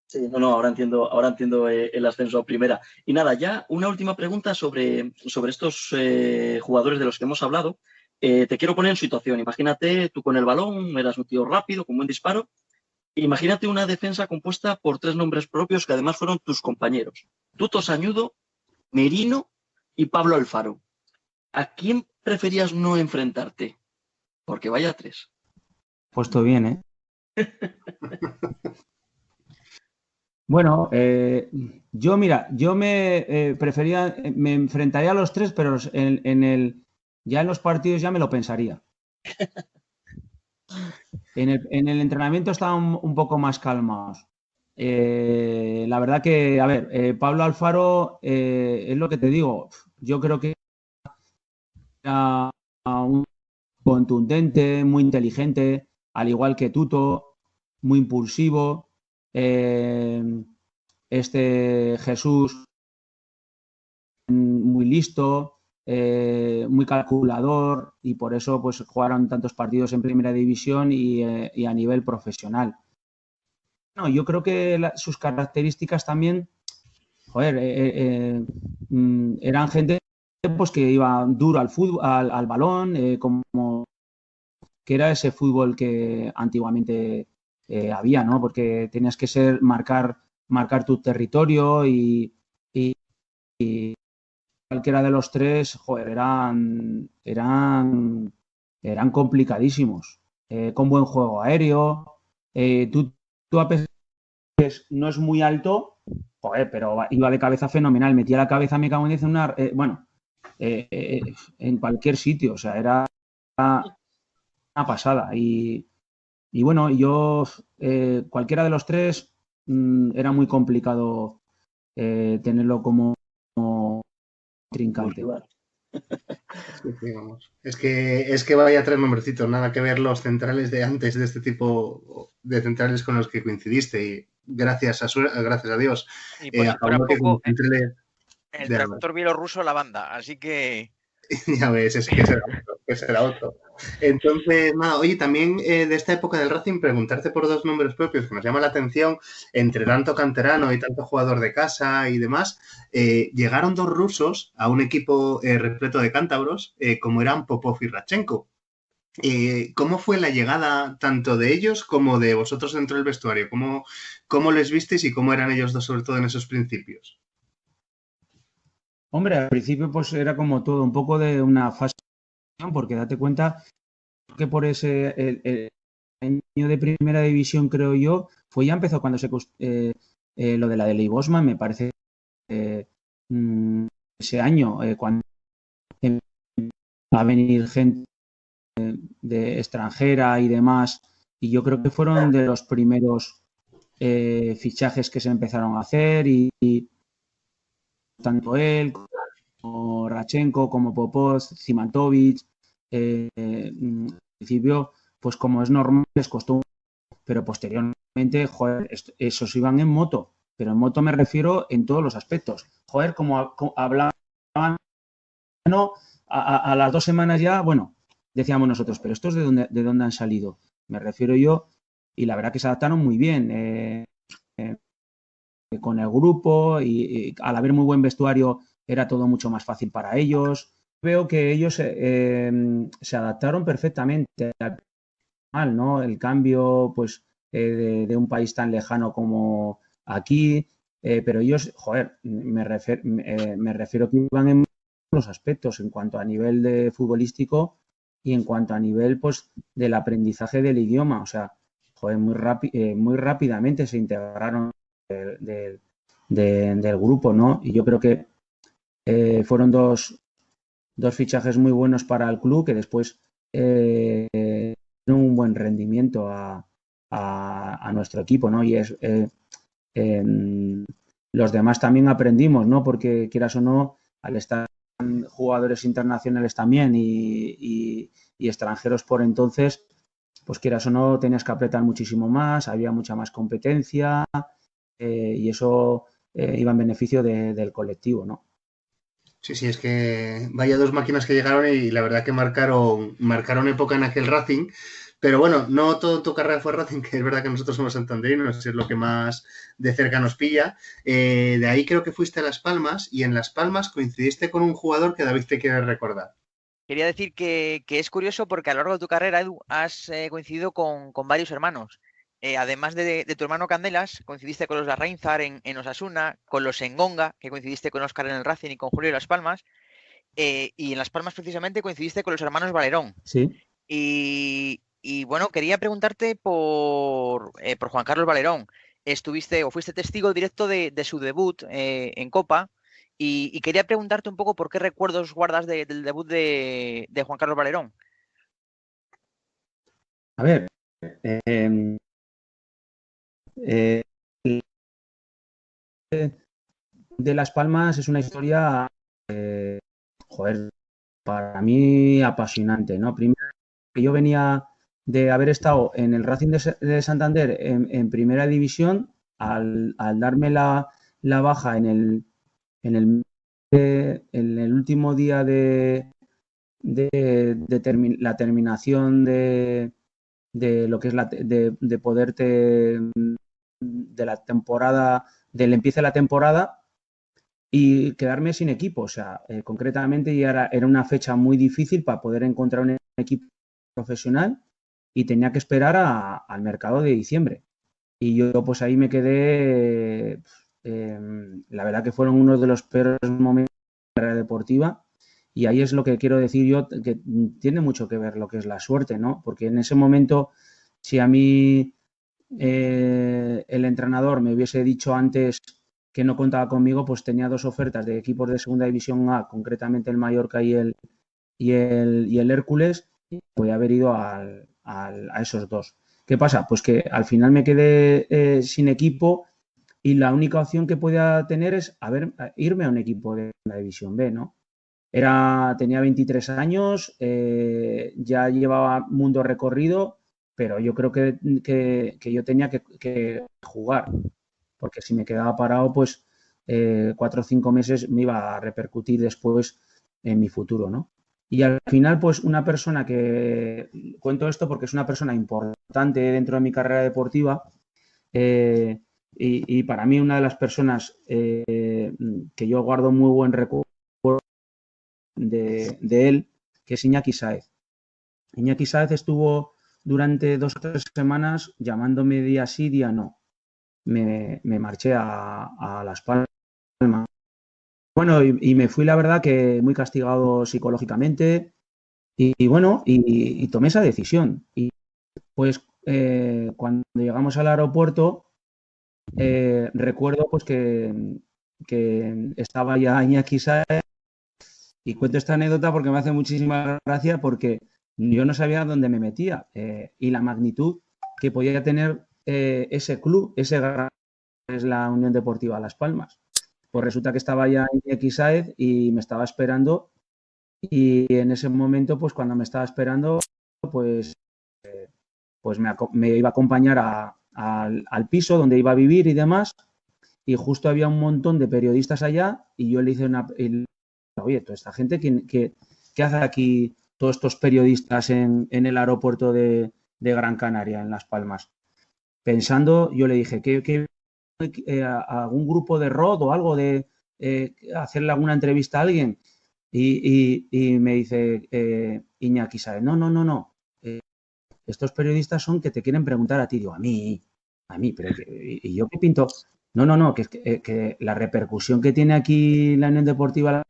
Sí, no, ahora entiendo el ascenso a primera. Y nada, ya una última pregunta sobre estos jugadores de los que hemos hablado. Te quiero poner en situación. Imagínate tú con el balón, eras un tío rápido, con buen disparo. Imagínate una defensa compuesta por 3 nombres propios que además fueron tus compañeros. Tuto Sañudo, Merino y Pablo Alfaro. ¿A quién preferías no enfrentarte? Porque vaya 3. Puesto bien, ¿eh? Bueno, yo me prefería, me enfrentaría a los 3, pero ya en los partidos ya me lo pensaría. En el entrenamiento estaban un poco más calmados. La verdad que, a ver, Pablo Alfaro, es lo que te digo, yo creo que era un contundente, muy inteligente, al igual que Tuto, muy impulsivo. Jesús, muy listo, muy calculador, y por eso pues jugaron tantos partidos en primera división y a nivel profesional. No, yo creo que sus características también, joder, eran gente pues que iba duro al fútbol, al balón, como que era ese fútbol que antiguamente había, ¿no? Porque tenías que marcar tu territorio y cualquiera de los 3, joder, eran complicadísimos, con buen juego aéreo. Tú a pesar de que no es muy alto, joder, pero iba de cabeza fenomenal, metía la cabeza, me cago en 10 en cualquier sitio, o sea, era una pasada. Y bueno, yo, cualquiera de los 3, era muy complicado tenerlo como trincante. Sí, vamos. Es que vaya 3 nombrecitos, nada que ver los centrales de antes de este tipo de centrales con los que coincidiste, y gracias a Dios. Y por si fuera poco, el de traductor bielorruso la banda, así que... Ya ves, es que será otro. Entonces, nada, oye, también de esta época del Racing, preguntarte por 2 nombres propios que nos llama la atención, entre tanto canterano y tanto jugador de casa y demás. Llegaron 2 rusos a un equipo repleto de cántabros, como eran Popov y Radchenko. ¿Cómo fue la llegada tanto de ellos como de vosotros dentro del vestuario? ¿Cómo les visteis y cómo eran ellos dos, sobre todo en esos principios? Hombre, al principio pues era como todo, un poco de una fase, porque date cuenta que por el año de primera división, creo yo, ya empezó cuando lo de la de Ley Bosman, me parece, ese año, cuando va a venir gente de extranjera y demás, y yo creo que fueron de los primeros fichajes que se empezaron a hacer, y tanto él como Radchenko, como Popov, Zimantovic, al principio, pues como es normal, les costó, pero posteriormente, joder, esos iban en moto, pero en moto me refiero en todos los aspectos. Joder, como hablaban, no, a las 2 semanas ya, bueno, decíamos nosotros, pero ¿estos de dónde han salido? Me refiero yo, y la verdad que se adaptaron muy bien con el grupo, y al haber muy buen vestuario era todo mucho más fácil para ellos. Veo que ellos se adaptaron perfectamente al, ¿no? El cambio, pues, de un país tan lejano como aquí, pero ellos, joder, me refiero que iban en los aspectos, en cuanto a nivel de futbolístico y en cuanto a nivel, pues, del aprendizaje del idioma. O sea, joder, muy rápidamente se integraron del grupo, ¿no? Y yo creo que fueron dos fichajes muy buenos para el club, que después dieron un buen rendimiento a nuestro equipo, ¿no? Y los demás también aprendimos, ¿no? Porque quieras o no, al estar jugadores internacionales también y extranjeros por entonces, pues quieras o no, tenías que apretar muchísimo más, había mucha más competencia y eso iba en beneficio del colectivo, ¿no? Sí, sí, es que vaya dos máquinas que llegaron y la verdad que marcaron época en aquel Racing. Pero bueno, no todo tu carrera fue Racing, que es verdad que nosotros somos santanderinos, es lo que más de cerca nos pilla. De ahí creo que fuiste a Las Palmas y en Las Palmas coincidiste con un jugador que David te quiere recordar. Quería decir que es curioso porque a lo largo de tu carrera, Edu, has coincidido con varios hermanos. Además de tu hermano Candelas, coincidiste con los Larrainzar en Osasuna, con los Engonga, que coincidiste con Óscar en el Racing y con Julio en Las Palmas, y en Las Palmas precisamente coincidiste con los hermanos Valerón. Sí. Y bueno, quería preguntarte por Juan Carlos Valerón. Estuviste o fuiste testigo directo de su debut en Copa y quería preguntarte un poco por qué recuerdos guardas del debut de Juan Carlos Valerón. A ver, eh, eh, de Las Palmas es una historia, joder, para mí apasionante, ¿no? Primero, que yo venía de haber estado en el Racing de Santander en primera división, al darme la baja en el último día la terminación de lo que es de poderte de la temporada, del empiece de la temporada y quedarme sin equipo. O sea, concretamente ya era una fecha muy difícil para poder encontrar un equipo profesional y tenía que esperar al mercado de diciembre. Y yo pues ahí me quedé, la verdad que fueron uno de los peores momentos de la carrera deportiva y ahí es lo que quiero decir yo, que tiene mucho que ver lo que es la suerte, ¿no? Porque en ese momento, si a mí el entrenador me hubiese dicho antes que no contaba conmigo, pues tenía dos ofertas de equipos de segunda división A, concretamente el Mallorca y el Hércules, y podía haber ido a esos dos. ¿Qué pasa? Pues que al final me quedé sin equipo y la única opción que podía tener es irme a un equipo de la división B, ¿no? Tenía 23 años, ya llevaba mundo recorrido, pero yo creo que yo tenía que jugar, porque si me quedaba parado, pues 4 o 5 meses me iba a repercutir después en mi futuro, ¿no? Y al final, pues una persona cuento esto porque es una persona importante dentro de mi carrera deportiva y para mí una de las personas que yo guardo muy buen recuerdo de él, que es Iñaki Sáez. Iñaki Sáez estuvo durante 2 o 3 semanas llamándome día sí, día no. Me marché a Las Palmas. Bueno, y me fui, la verdad, que muy castigado psicológicamente y bueno, y tomé esa decisión. Y pues cuando llegamos al aeropuerto, recuerdo pues que estaba ya Iñaki Sáez y cuento esta anécdota porque me hace muchísima gracia porque yo no sabía dónde me metía y la magnitud que podía tener ese club, ese gran es la Unión Deportiva Las Palmas. Pues resulta que estaba ya Iñaki Sáez y me estaba esperando y en ese momento, pues cuando me estaba esperando, pues me iba a acompañar al piso donde iba a vivir y demás y justo había un montón de periodistas allá y yo le hice oye, toda esta gente, ¿qué hace aquí todos estos periodistas en el aeropuerto de Gran Canaria, en Las Palmas? Pensando, yo le dije, ¿qué algún grupo de rock o algo de hacerle alguna entrevista a alguien? Y me dice Iñaki Sáez, no. Estos periodistas son que te quieren preguntar a ti. Digo, a mí, pero ¿y yo qué pinto? No, que la repercusión que tiene aquí la Unión Deportiva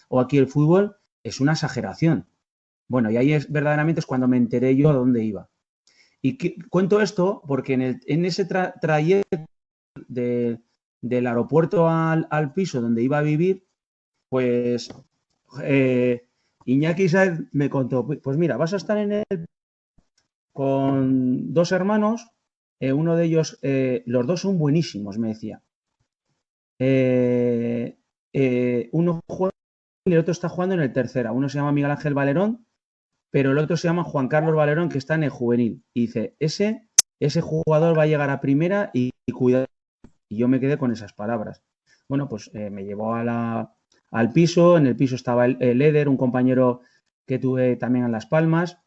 o aquí el fútbol es una exageración. Bueno, y ahí verdaderamente es cuando me enteré yo a dónde iba. Y cuento esto porque en ese trayecto del aeropuerto al piso donde iba a vivir, pues Iñaki Sáez me contó, pues mira, vas a estar con 2 hermanos, uno de ellos, los dos son buenísimos, me decía. Uno juega y el otro está jugando en el tercera. Uno se llama Miguel Ángel Valerón pero el otro se llama Juan Carlos Valerón, que está en el juvenil. Y dice, ese jugador va a llegar a primera y cuidado. Y yo me quedé con esas palabras. Bueno, pues me llevó al piso. En el piso estaba el Eder, un compañero que tuve también en Las Palmas,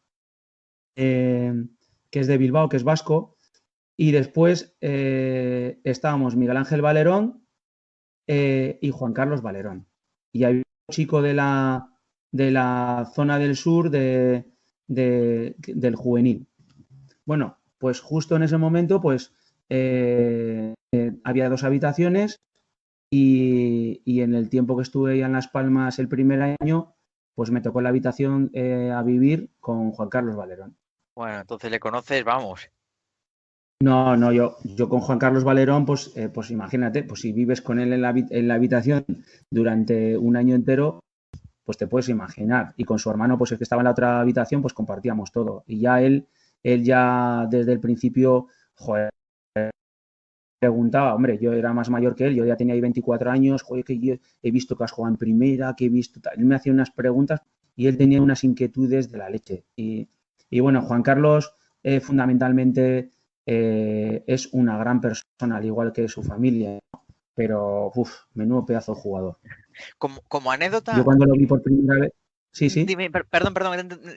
que es de Bilbao, que es vasco. Y después estábamos Miguel Ángel Valerón y Juan Carlos Valerón. Y había un chico de la zona del sur del juvenil. Bueno, pues justo en ese momento, pues había 2 habitaciones y en el tiempo que estuve ya en Las Palmas el primer año, pues me tocó la habitación a vivir con Juan Carlos Valerón. Bueno, entonces le conoces, vamos. No, yo con Juan Carlos Valerón, pues imagínate, pues si vives con él en la habitación durante un año entero, pues te puedes imaginar. Y con su hermano, pues el que estaba en la otra habitación, pues compartíamos todo. Y ya él ya desde el principio, joder, preguntaba, hombre, yo era más mayor que él, yo ya tenía ahí 24 años, joder, que yo he visto que has jugado en primera, que he visto tal. Él me hacía unas preguntas y él tenía unas inquietudes de la leche. Y bueno, Juan Carlos fundamentalmente es una gran persona, al igual que su familia, pero menudo pedazo de jugador. Como anécdota. Yo cuando lo vi por primera vez. Sí. Dime, perdón,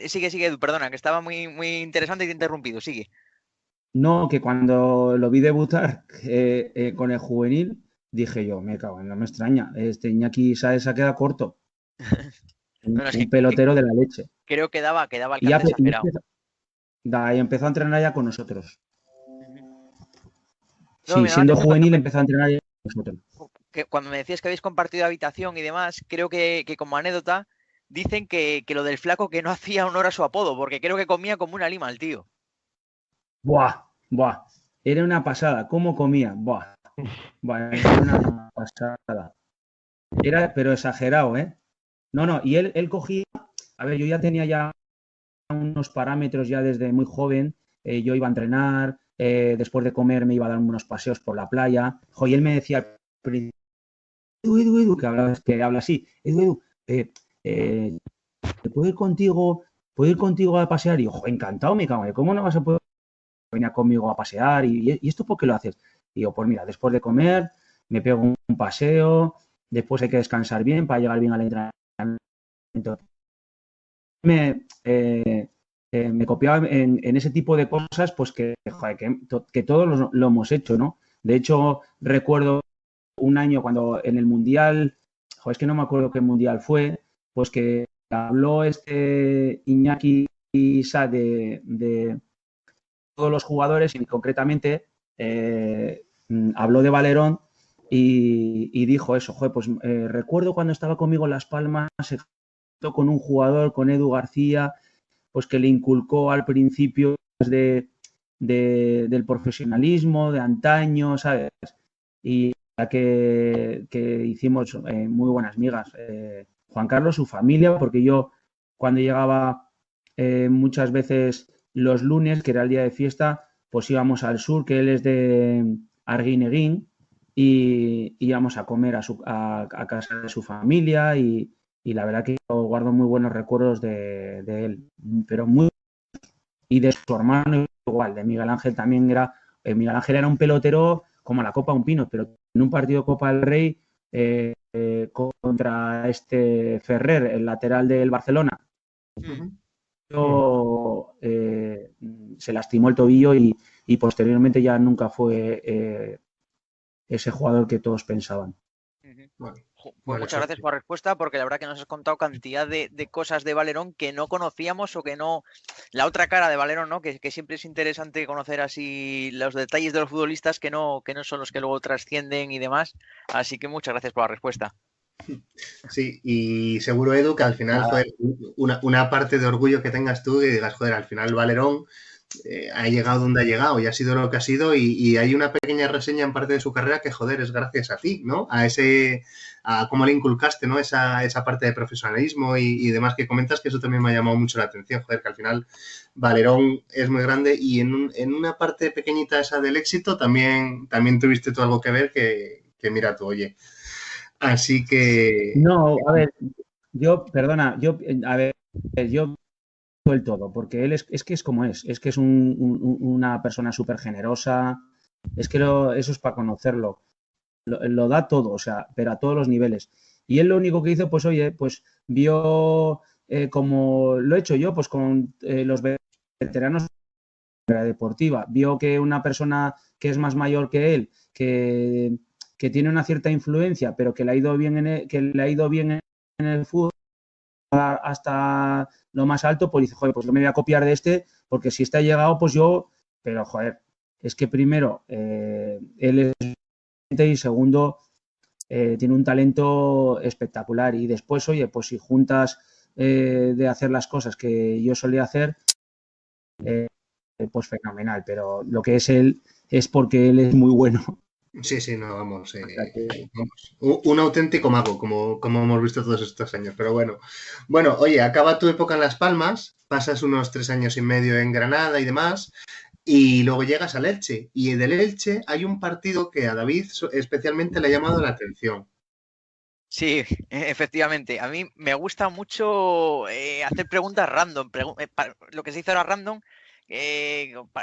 sigue, Edu, perdona, que estaba muy, muy interesante y te he interrumpido, sigue. No, que cuando lo vi debutar con el juvenil, dije yo, me cago en, no me extraña, este Iñaki Sáez se ha quedado corto. Bueno, un pelotero de la leche. Creo que daba alcance Y exagerado. empezó a entrenar ya con nosotros. No, Sí, siendo juvenil empezó a entrenar ya con nosotros. Que cuando me decías que habéis compartido habitación y demás, creo que como anécdota dicen que lo del flaco que no hacía honor a su apodo, porque creo que comía como una lima el tío. Buah. Era una pasada. ¿Cómo comía? Buah. Era una pasada. Era, pero exagerado, ¿eh? No, y él cogía... A ver, yo ya tenía ya unos parámetros ya desde muy joven. Yo iba a entrenar, después de comer me iba a dar unos paseos por la playa. Y él me decía, Edu, que habla así, Edu, ¿puedo ir contigo a pasear? Y yo, encantado, me cago, ¿cómo no vas a poder venir conmigo a pasear? ¿Y esto por qué lo haces? Y yo, pues mira, después de comer me pego un paseo, después hay que descansar bien para llegar bien al entrenamiento. Me copiaba en ese tipo de cosas, pues que todos lo hemos hecho, ¿no? De hecho, recuerdo un año cuando en el Mundial, es que no me acuerdo qué Mundial fue, pues que habló Iñaki Sa de todos los jugadores y concretamente habló de Valerón y dijo eso, pues recuerdo cuando estaba conmigo en Las Palmas, con un jugador, con Edu García, pues que le inculcó al principio del profesionalismo, de antaño, ¿sabes? Y que hicimos muy buenas migas. Juan Carlos, su familia, porque yo cuando llegaba muchas veces los lunes, que era el día de fiesta, pues íbamos al sur, que él es de Arguineguín, y íbamos a comer a casa de su familia y la verdad que yo guardo muy buenos recuerdos de él, pero muy... Y de su hermano igual, de Miguel Ángel también era... Miguel Ángel era un pelotero como la Copa Un Pino, pero en un partido Copa del Rey contra Ferrer, el lateral del Barcelona, se lastimó el tobillo y posteriormente ya nunca fue ese jugador que todos pensaban. Pues muchas gracias por la respuesta, porque la verdad que nos has contado cantidad de cosas de Valerón que no conocíamos o que no... La otra cara de Valerón, ¿no? Que siempre es interesante conocer así los detalles de los futbolistas que no son los que luego trascienden y demás. Así que muchas gracias por la respuesta. Sí, y seguro, Edu, que al final fue una parte de orgullo que tengas tú y digas, joder, al final Valerón ha llegado donde ha llegado y ha sido lo que ha sido y hay una pequeña reseña en parte de su carrera que, joder, es gracias a ti, ¿no? A cómo le inculcaste, ¿no? Esa parte de profesionalismo y demás que comentas, que eso también me ha llamado mucho la atención, joder, que al final Valerón es muy grande y en una parte pequeñita esa del éxito también tuviste tú algo que ver que mira tú, oye. Así que... No, a ver, yo del todo, porque él es que es como es que es una persona súper generosa, es que eso es para conocerlo, lo da todo, o sea, pero a todos los niveles. Y él lo único que hizo, pues oye, pues vio como lo he hecho yo, pues con los veteranos de la deportiva, vio que una persona que es más mayor que él, que tiene una cierta influencia, pero que le ha ido bien en el fútbol hasta lo más alto, pues dice, joder, pues yo me voy a copiar de este, porque si este ha llegado, pues yo, pero joder, es que primero, él es y segundo, tiene un talento espectacular y después, oye, pues si juntas de hacer las cosas que yo solía hacer, pues fenomenal, pero lo que es él es porque él es muy bueno. Sí, sí, no, vamos, O sea que, vamos, un auténtico mago, como hemos visto todos estos años, pero bueno. Bueno, oye, acaba tu época en Las Palmas, pasas unos 3 años y medio en Granada y demás, y luego llegas al Elche, y del Elche hay un partido que a David especialmente le ha llamado la atención. Sí, efectivamente. A mí me gusta mucho hacer preguntas random, lo que se dice ahora random,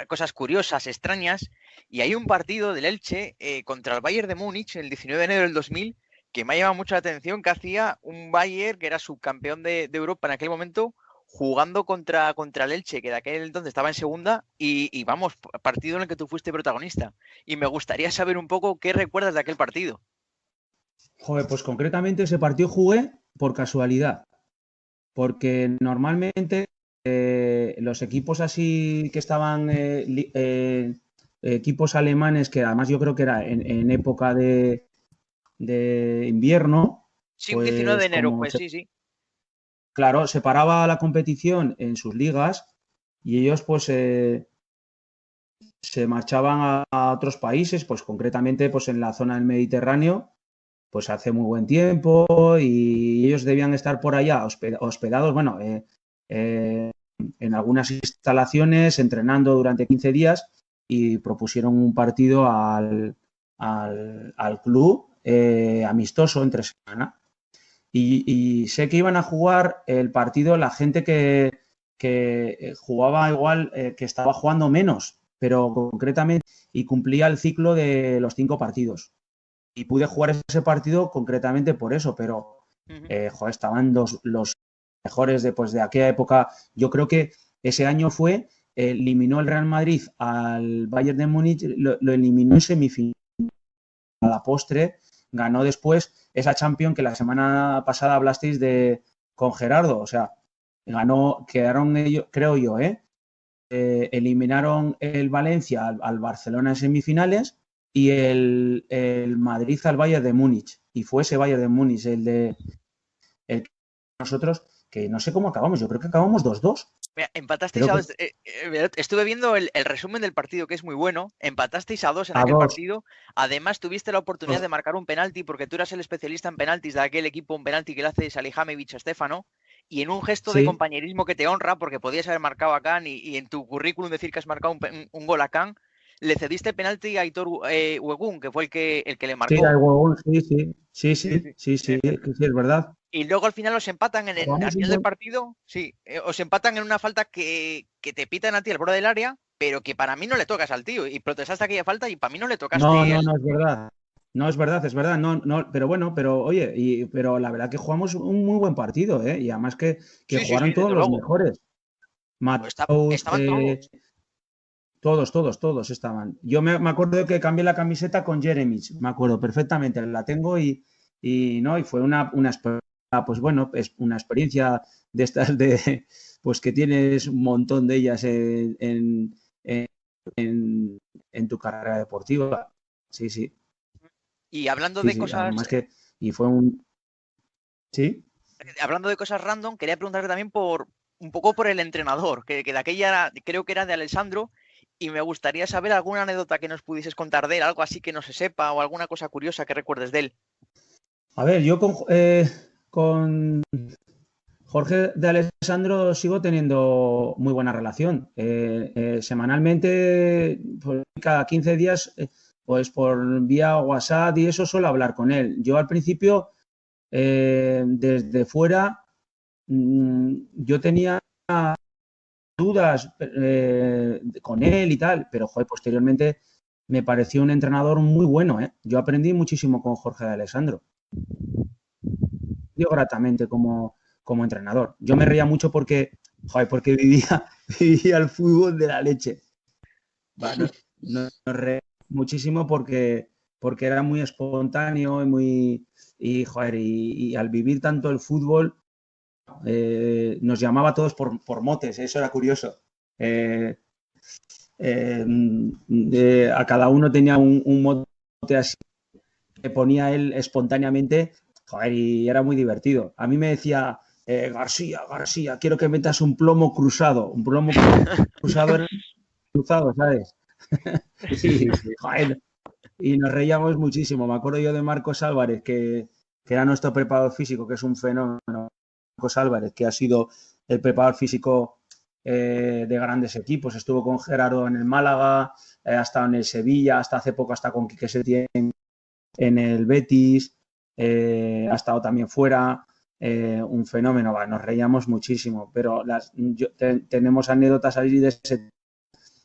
cosas curiosas, extrañas. Y hay un partido del Elche contra el Bayern de Múnich el 19 de enero del 2000 que me ha llamado mucho la atención, que hacía un Bayern que era subcampeón de Europa en aquel momento, jugando contra el Elche, que de aquel entonces estaba en segunda, y vamos, partido en el que tú fuiste protagonista. Y me gustaría saber un poco qué recuerdas de aquel partido. joder, pues concretamente ese partido jugué por casualidad, porque normalmente los equipos así que estaban, equipos alemanes, que además yo creo que era en época de invierno, Sí, un 19 de pues enero, como pues sí, sí. claro, separaba la competición en sus ligas y ellos pues se marchaban a otros países, pues concretamente pues en la zona del Mediterráneo, pues hace muy buen tiempo y ellos debían estar por allá hospedados, bueno, en algunas instalaciones, entrenando durante 15 días y propusieron un partido al club amistoso entre semana. Y sé que iban a jugar el partido la gente que jugaba igual, que estaba jugando menos, pero concretamente, y cumplía el ciclo de los 5 partidos. Y pude jugar ese partido concretamente por eso, pero joder, estaban los mejores de aquella época. Yo creo que ese año eliminó el Real Madrid al Bayern de Múnich, lo eliminó en semifinal. A la postre ganó después esa Champions que la semana pasada hablasteis con Gerardo. O sea, quedaron ellos, creo yo, eliminaron el Valencia al Barcelona en semifinales y el Madrid al Bayern de Múnich. Y fue ese Bayern de Múnich el que nosotros, que no sé cómo acabamos, yo creo que acabamos 2-2. Mira, empatasteis a 2. Estuve viendo el resumen del partido, que es muy bueno. Empatasteis a 2 en aquel partido. Además, tuviste la oportunidad de marcar un penalti, porque tú eras el especialista en penaltis de aquel equipo, un penalti que le hace Salihamidzic a Stefano. Y en un gesto de compañerismo que te honra, porque podías haber marcado a Can y en tu currículum decir que has marcado un gol a Can, le cediste penalti a Aitor Uegun, que fue el que le marcó. Sí, a Uegun, sí, es verdad. Y luego al final os empatan al final del partido, sí, os empatan en una falta que te pitan a ti al borde del área, pero que para mí no le tocas al tío. Y protestaste aquella falta y para mí no le tocaste. No, es verdad. No, es verdad. No, pero bueno, pero oye, pero la verdad que jugamos un muy buen partido, ¿eh? Y además que jugaron todos los mejores. Estaban todos estaban. Yo me acuerdo de que cambié la camiseta con Jeremich, me acuerdo perfectamente, la tengo y fue una pues bueno, es una experiencia de estas pues que tienes un montón de ellas en tu carrera deportiva. Sí. Y hablando de cosas... Más que, y fue un... ¿Sí? Hablando de cosas random, quería preguntarte también un poco por el entrenador, que de aquella creo que era de Alessandro, y me gustaría saber alguna anécdota que nos pudieses contar de él, algo así que no se sepa o alguna cosa curiosa que recuerdes de él. A ver, yo con Jorge de Alessandro sigo teniendo muy buena relación. Semanalmente, pues, cada 15 días, pues por vía WhatsApp y eso suelo hablar con él. Yo al principio, desde fuera, yo tenía dudas con él y tal, pero joder, posteriormente me pareció un entrenador muy bueno, ¿eh? Yo aprendí muchísimo con Jorge de Alessandro. Yo gratamente como entrenador. Yo me reía mucho porque vivía el fútbol de la leche. Bueno, nos reíamos muchísimo porque era muy espontáneo y al vivir tanto el fútbol nos llamaba a todos por motes, eso era curioso. A cada uno tenía un mote así que ponía él espontáneamente, y era muy divertido. A mí me decía, García, quiero que metas un plomo cruzado. Un plomo cruzado era cruzado, ¿sabes? Y nos reíamos muchísimo. Me acuerdo yo de Marcos Álvarez, que era nuestro preparador físico, que es un fenómeno. Marcos Álvarez, que ha sido el preparador físico de grandes equipos. Estuvo con Gerardo en el Málaga, ha estado en el Sevilla, hasta hace poco hasta con Quique Setién en el Betis, ha estado también fuera, un fenómeno. Nos reíamos muchísimo, pero tenemos anécdotas ahí de ese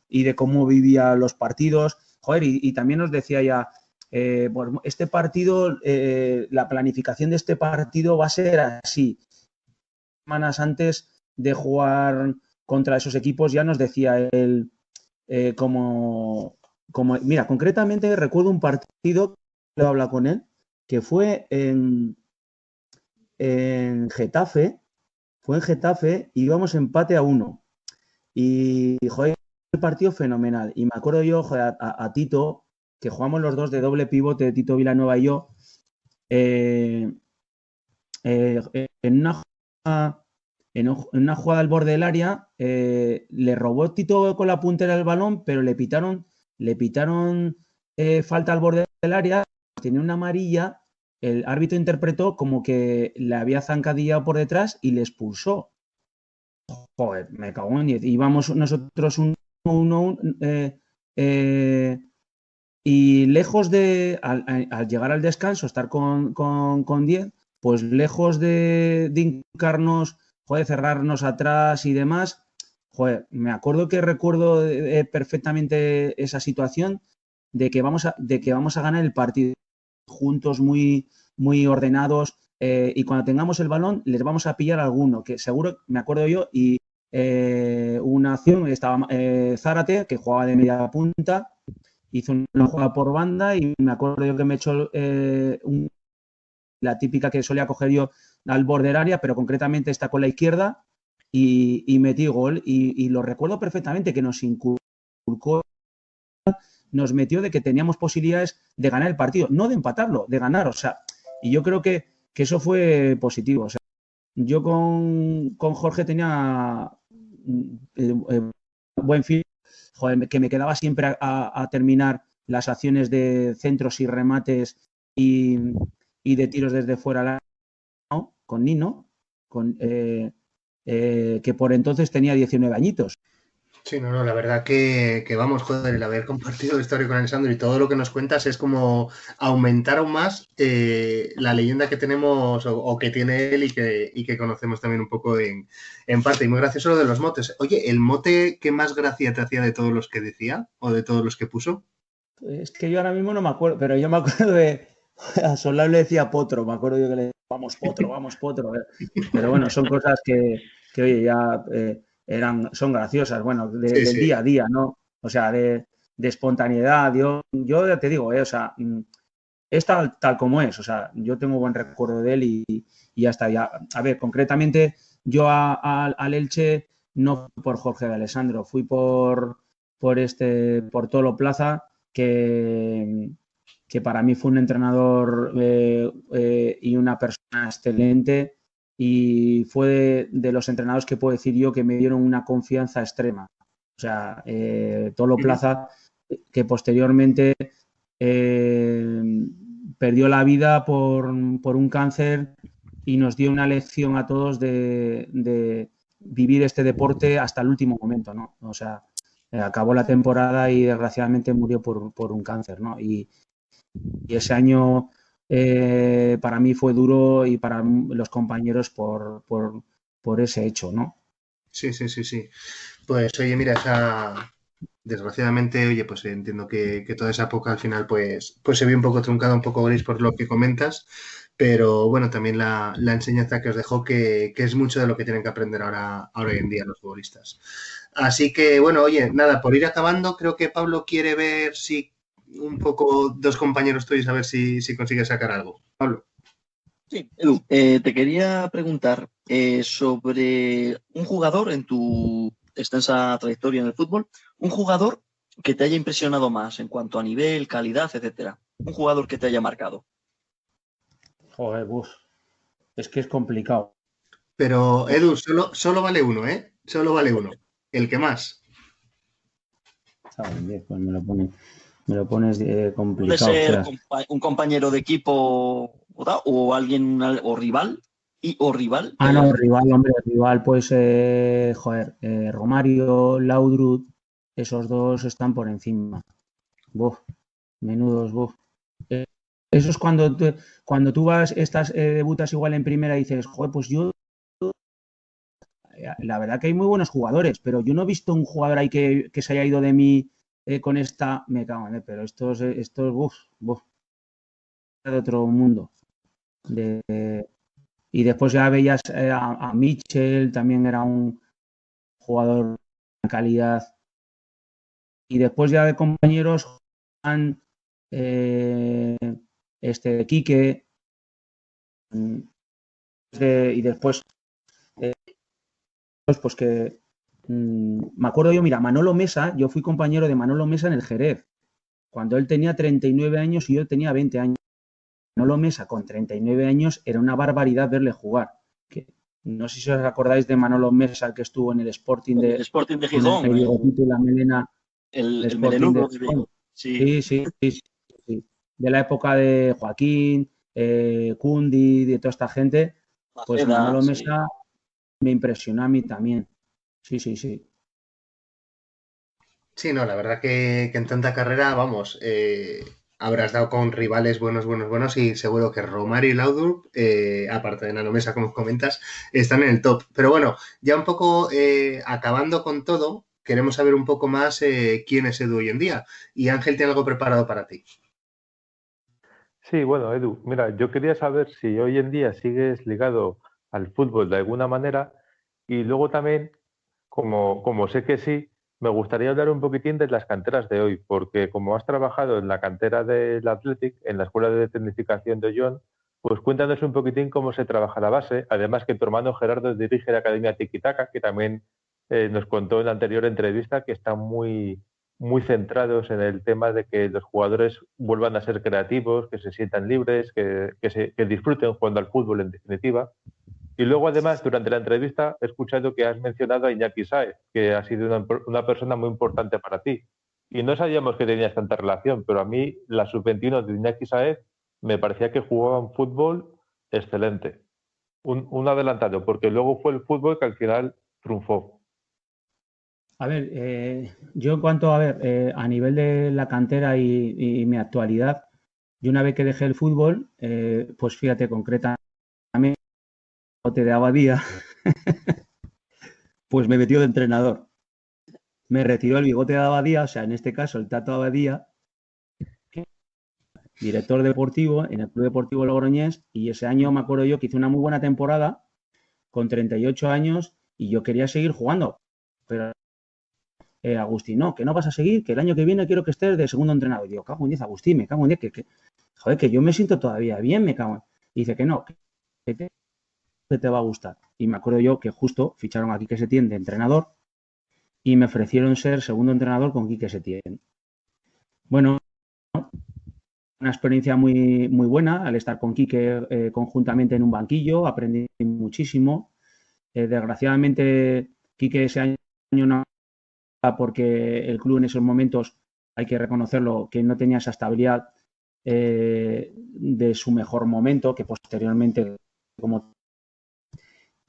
y de cómo vivía los partidos. Joder, y también nos decía ya, bueno, este partido, la planificación de este partido va a ser así. Semanas antes de jugar contra esos equipos ya nos decía él mira, concretamente recuerdo un partido que he hablado con él, que fue en Getafe, íbamos empate a 1 y joder, el partido fenomenal. Y me acuerdo yo, joder, a Tito, que jugamos los dos de doble pivote, Tito Villanueva y yo, en una jugada al borde del área, le robó Tito con la puntera el balón, pero le pitaron falta al borde del área, tenía una amarilla, el árbitro interpretó como que le había zancadillado por detrás y le expulsó. Joder, me cago en 10. Íbamos nosotros 1-1, y lejos de, al llegar al descanso, estar con 10, pues lejos de hincarnos, joder, cerrarnos atrás y demás, joder, me acuerdo que recuerdo perfectamente esa situación de que vamos a ganar el partido juntos, muy, muy ordenados, y cuando tengamos el balón les vamos a pillar a alguno, que seguro, me acuerdo yo, y una acción, estaba Zárate, que jugaba de media punta, hizo una jugada por banda y me acuerdo yo que me echó la típica que solía coger yo al borde del área, pero concretamente esta con la izquierda y metí gol y lo recuerdo perfectamente, que nos inculcó, nos metió de que teníamos posibilidades de ganar el partido, no de empatarlo, de ganar, o sea, y yo creo que eso fue positivo, o sea, yo con Jorge tenía buen feeling, joder, que me quedaba siempre a terminar las acciones de centros y remates y de tiros desde fuera, ¿no? Con Nino, que por entonces tenía 19 añitos. Sí, no, la verdad que vamos, joder, el haber compartido la historia con Alessandro y todo lo que nos cuentas es como aumentar aún más la leyenda que tenemos o que tiene él y que conocemos también un poco en parte. Y muy gracioso lo de los motes. Oye, ¿el mote qué más gracia te hacía de todos los que decía o de todos los que puso? Es que yo ahora mismo no me acuerdo, pero yo me acuerdo de... A Solán le decía Potro, me acuerdo yo que le decía, vamos Potro. Pero bueno, son cosas que oye, ya... son graciosas, bueno, del día a día, ¿no? O sea, de espontaneidad. Yo ya te digo, o sea, es tal como es. O sea, yo tengo buen recuerdo de él y ya está. Ya. A ver, concretamente, yo al Elche no fui por Jorge de Alessandro, fui por Tolo Plaza, que para mí fue un entrenador y una persona excelente. Y fue de los entrenadores que puedo decir yo que me dieron una confianza extrema. O sea, Tolo Plaza, que posteriormente perdió la vida por un cáncer y nos dio una lección a todos de vivir este deporte hasta el último momento, ¿no? O sea, acabó la temporada y desgraciadamente murió por un cáncer, ¿no? Y ese año... para mí fue duro y para los compañeros por ese hecho, ¿no? Sí. Pues oye, mira, desgraciadamente, oye, pues entiendo que toda esa época al final pues se ve un poco truncada, un poco gris por lo que comentas, pero bueno, también la enseñanza que os dejó que es mucho de lo que tienen que aprender ahora hoy en día los futbolistas. Así que bueno, oye, nada, por ir acabando, creo que Pablo quiere ver si un poco dos compañeros tuyos a ver si consigue sacar algo. Pablo. Sí, Edu, te quería preguntar sobre un jugador en tu extensa trayectoria en el fútbol, un jugador que te haya impresionado más en cuanto a nivel, calidad, etcétera. Un jugador que te haya marcado. Joder, es que es complicado. Pero Edu, solo vale uno, ¿eh? Solo vale uno. El que más. Pues me lo pones complicado. Puede ser un compañero de equipo o alguien o rival. Rival. No, rival, hombre, rival, pues, Romario, Laudrup, esos dos están por encima. Menudos. Eso es cuando tú vas, debutas igual en primera y dices, joder, pues yo, la verdad que hay muy buenos jugadores, pero yo no he visto un jugador ahí que se haya ido de mí con esta, me cago en, pero estos, de otro mundo. Y después ya veías a Mitchell, también era un jugador de calidad. Y después ya de compañeros, Quique, y después, pues que me acuerdo yo, mira, Manolo Mesa, yo fui compañero de Manolo Mesa en el Jerez, cuando él tenía 39 años y yo tenía 20 años. Manolo Mesa con 39 años era una barbaridad verle jugar. No sé si os acordáis de Manolo Mesa, que estuvo en el Sporting de Gijón. La melena. El melenudo de Vigo. Sí. De la época de Joaquín, Cundi, de toda esta gente, pues Manolo Mesa me impresionó a mí también. Sí. Sí, no, la verdad que en tanta carrera, vamos, habrás dado con rivales buenos y seguro que Romario y Laudrup, aparte de Nano Mesa, como comentas, están en el top. Pero bueno, ya un poco acabando con todo, queremos saber un poco más quién es Edu hoy en día. Y Ángel tiene algo preparado para ti. Sí, bueno, Edu, mira, yo quería saber si hoy en día sigues ligado al fútbol de alguna manera y luego también, como sé que sí, me gustaría hablar un poquitín de las canteras de hoy, porque como has trabajado en la cantera del Athletic, en la Escuela de Tecnificación de Ollón, pues cuéntanos un poquitín cómo se trabaja la base, además que tu hermano Gerardo dirige la Academia Tiki-Taka, que también nos contó en la anterior entrevista que está muy centrados en el tema de que los jugadores vuelvan a ser creativos, que se sientan libres, que disfruten jugando al fútbol en definitiva. Y luego, además, durante la entrevista he escuchado que has mencionado a Iñaki Sáez, que ha sido una persona muy importante para ti. Y no sabíamos que tenías tanta relación, pero a mí la sub-21 de Iñaki Sáez me parecía que jugaba un fútbol excelente. Un adelantado, porque luego fue el fútbol que al final triunfó. A ver, yo en cuanto a nivel de la cantera y mi actualidad, yo una vez que dejé el fútbol, pues fíjate, concretamente, de Abadía, pues me metió de entrenador. Me retiró el bigote de Abadía, o sea, en este caso el Tato Abadía, director deportivo en el Club Deportivo Logroñés, y ese año me acuerdo yo que hice una muy buena temporada con 38 años y yo quería seguir jugando, pero Agustín, no, que no vas a seguir, que el año que viene quiero que estés de segundo entrenador. Y digo, cago en 10, Agustín, me cago en 10, que yo me siento todavía bien, me cago en... Y dice que no, que te va a gustar. Y me acuerdo yo que justo ficharon a Quique Setién de entrenador y me ofrecieron ser segundo entrenador con Quique Setién. Bueno, una experiencia muy buena al estar con Quique conjuntamente en un banquillo, aprendí muchísimo. Desgraciadamente, Quique ese año no, porque el club en esos momentos, hay que reconocerlo, que no tenía esa estabilidad de su mejor momento, que posteriormente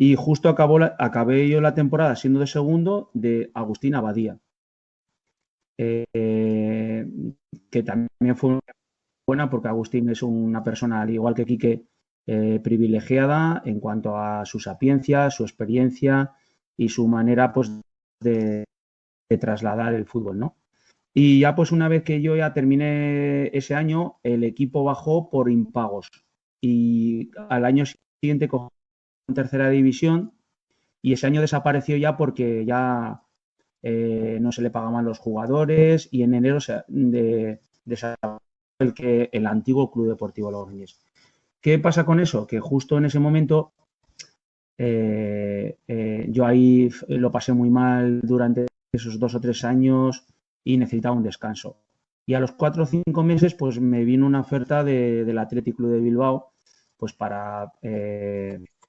y justo acabé yo la temporada siendo de segundo de Agustín Abadía, que también fue buena porque Agustín es una persona, al igual que Quique, privilegiada en cuanto a su sapiencia, su experiencia y su manera pues de trasladar el fútbol, ¿no? Y ya pues una vez que yo ya terminé ese año, el equipo bajó por impagos y al año siguiente cogió en tercera división y ese año desapareció ya porque ya no se le pagaban los jugadores y en enero desapareció el antiguo Club Deportivo Logroñés. ¿Qué pasa con eso? Que justo en ese momento yo ahí lo pasé muy mal durante esos 2 o 3 años y necesitaba un descanso. Y a los 4 o 5 meses pues me vino una oferta del Athletic Club de Bilbao pues para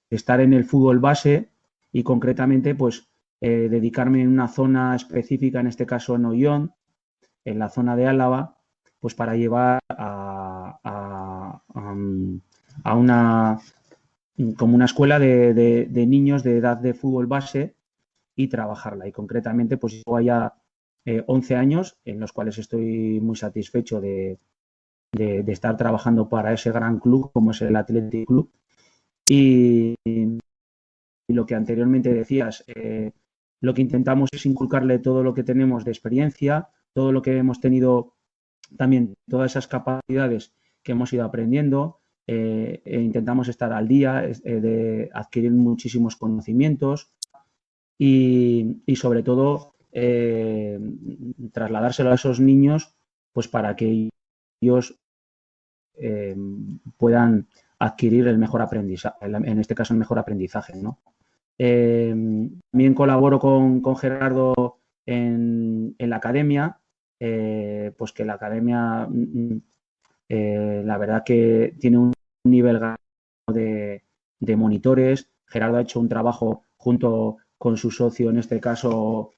estar en el fútbol base y concretamente pues dedicarme en una zona específica, en este caso en Ollón, en la zona de Álava, pues para llevar a una como una escuela de niños de edad de fútbol base y trabajarla. Y concretamente pues llevo ya 11 años en los cuales estoy muy satisfecho de estar trabajando para ese gran club como es el Athletic Club. Y lo que anteriormente decías, lo que intentamos es inculcarle todo lo que tenemos de experiencia, todo lo que hemos tenido también, todas esas capacidades que hemos ido aprendiendo. Intentamos estar al día, de adquirir muchísimos conocimientos y sobre todo trasladárselo a esos niños pues para que ellos puedan adquirir el mejor aprendizaje, en este caso el mejor aprendizaje, ¿no? También colaboro con Gerardo en la academia, pues que la academia la verdad que tiene un nivel de monitores. Gerardo ha hecho un trabajo junto con su socio, en este caso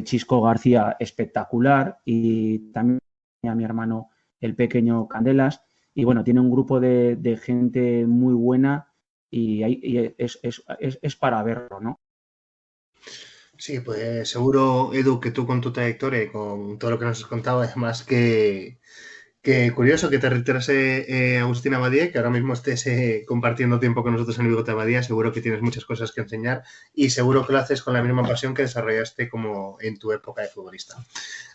Chisco García, espectacular, y también a mi hermano el pequeño Candelas. Y bueno, tiene un grupo de gente muy buena y es para verlo, ¿no? Sí, pues seguro, Edu, que tú con tu trayectoria y con todo lo que nos has contado, además que curioso que te retirase Agustín Abadía y que ahora mismo estés compartiendo tiempo con nosotros en el Bigote Abadía. Seguro que tienes muchas cosas que enseñar y seguro que lo haces con la misma pasión que desarrollaste como en tu época de futbolista.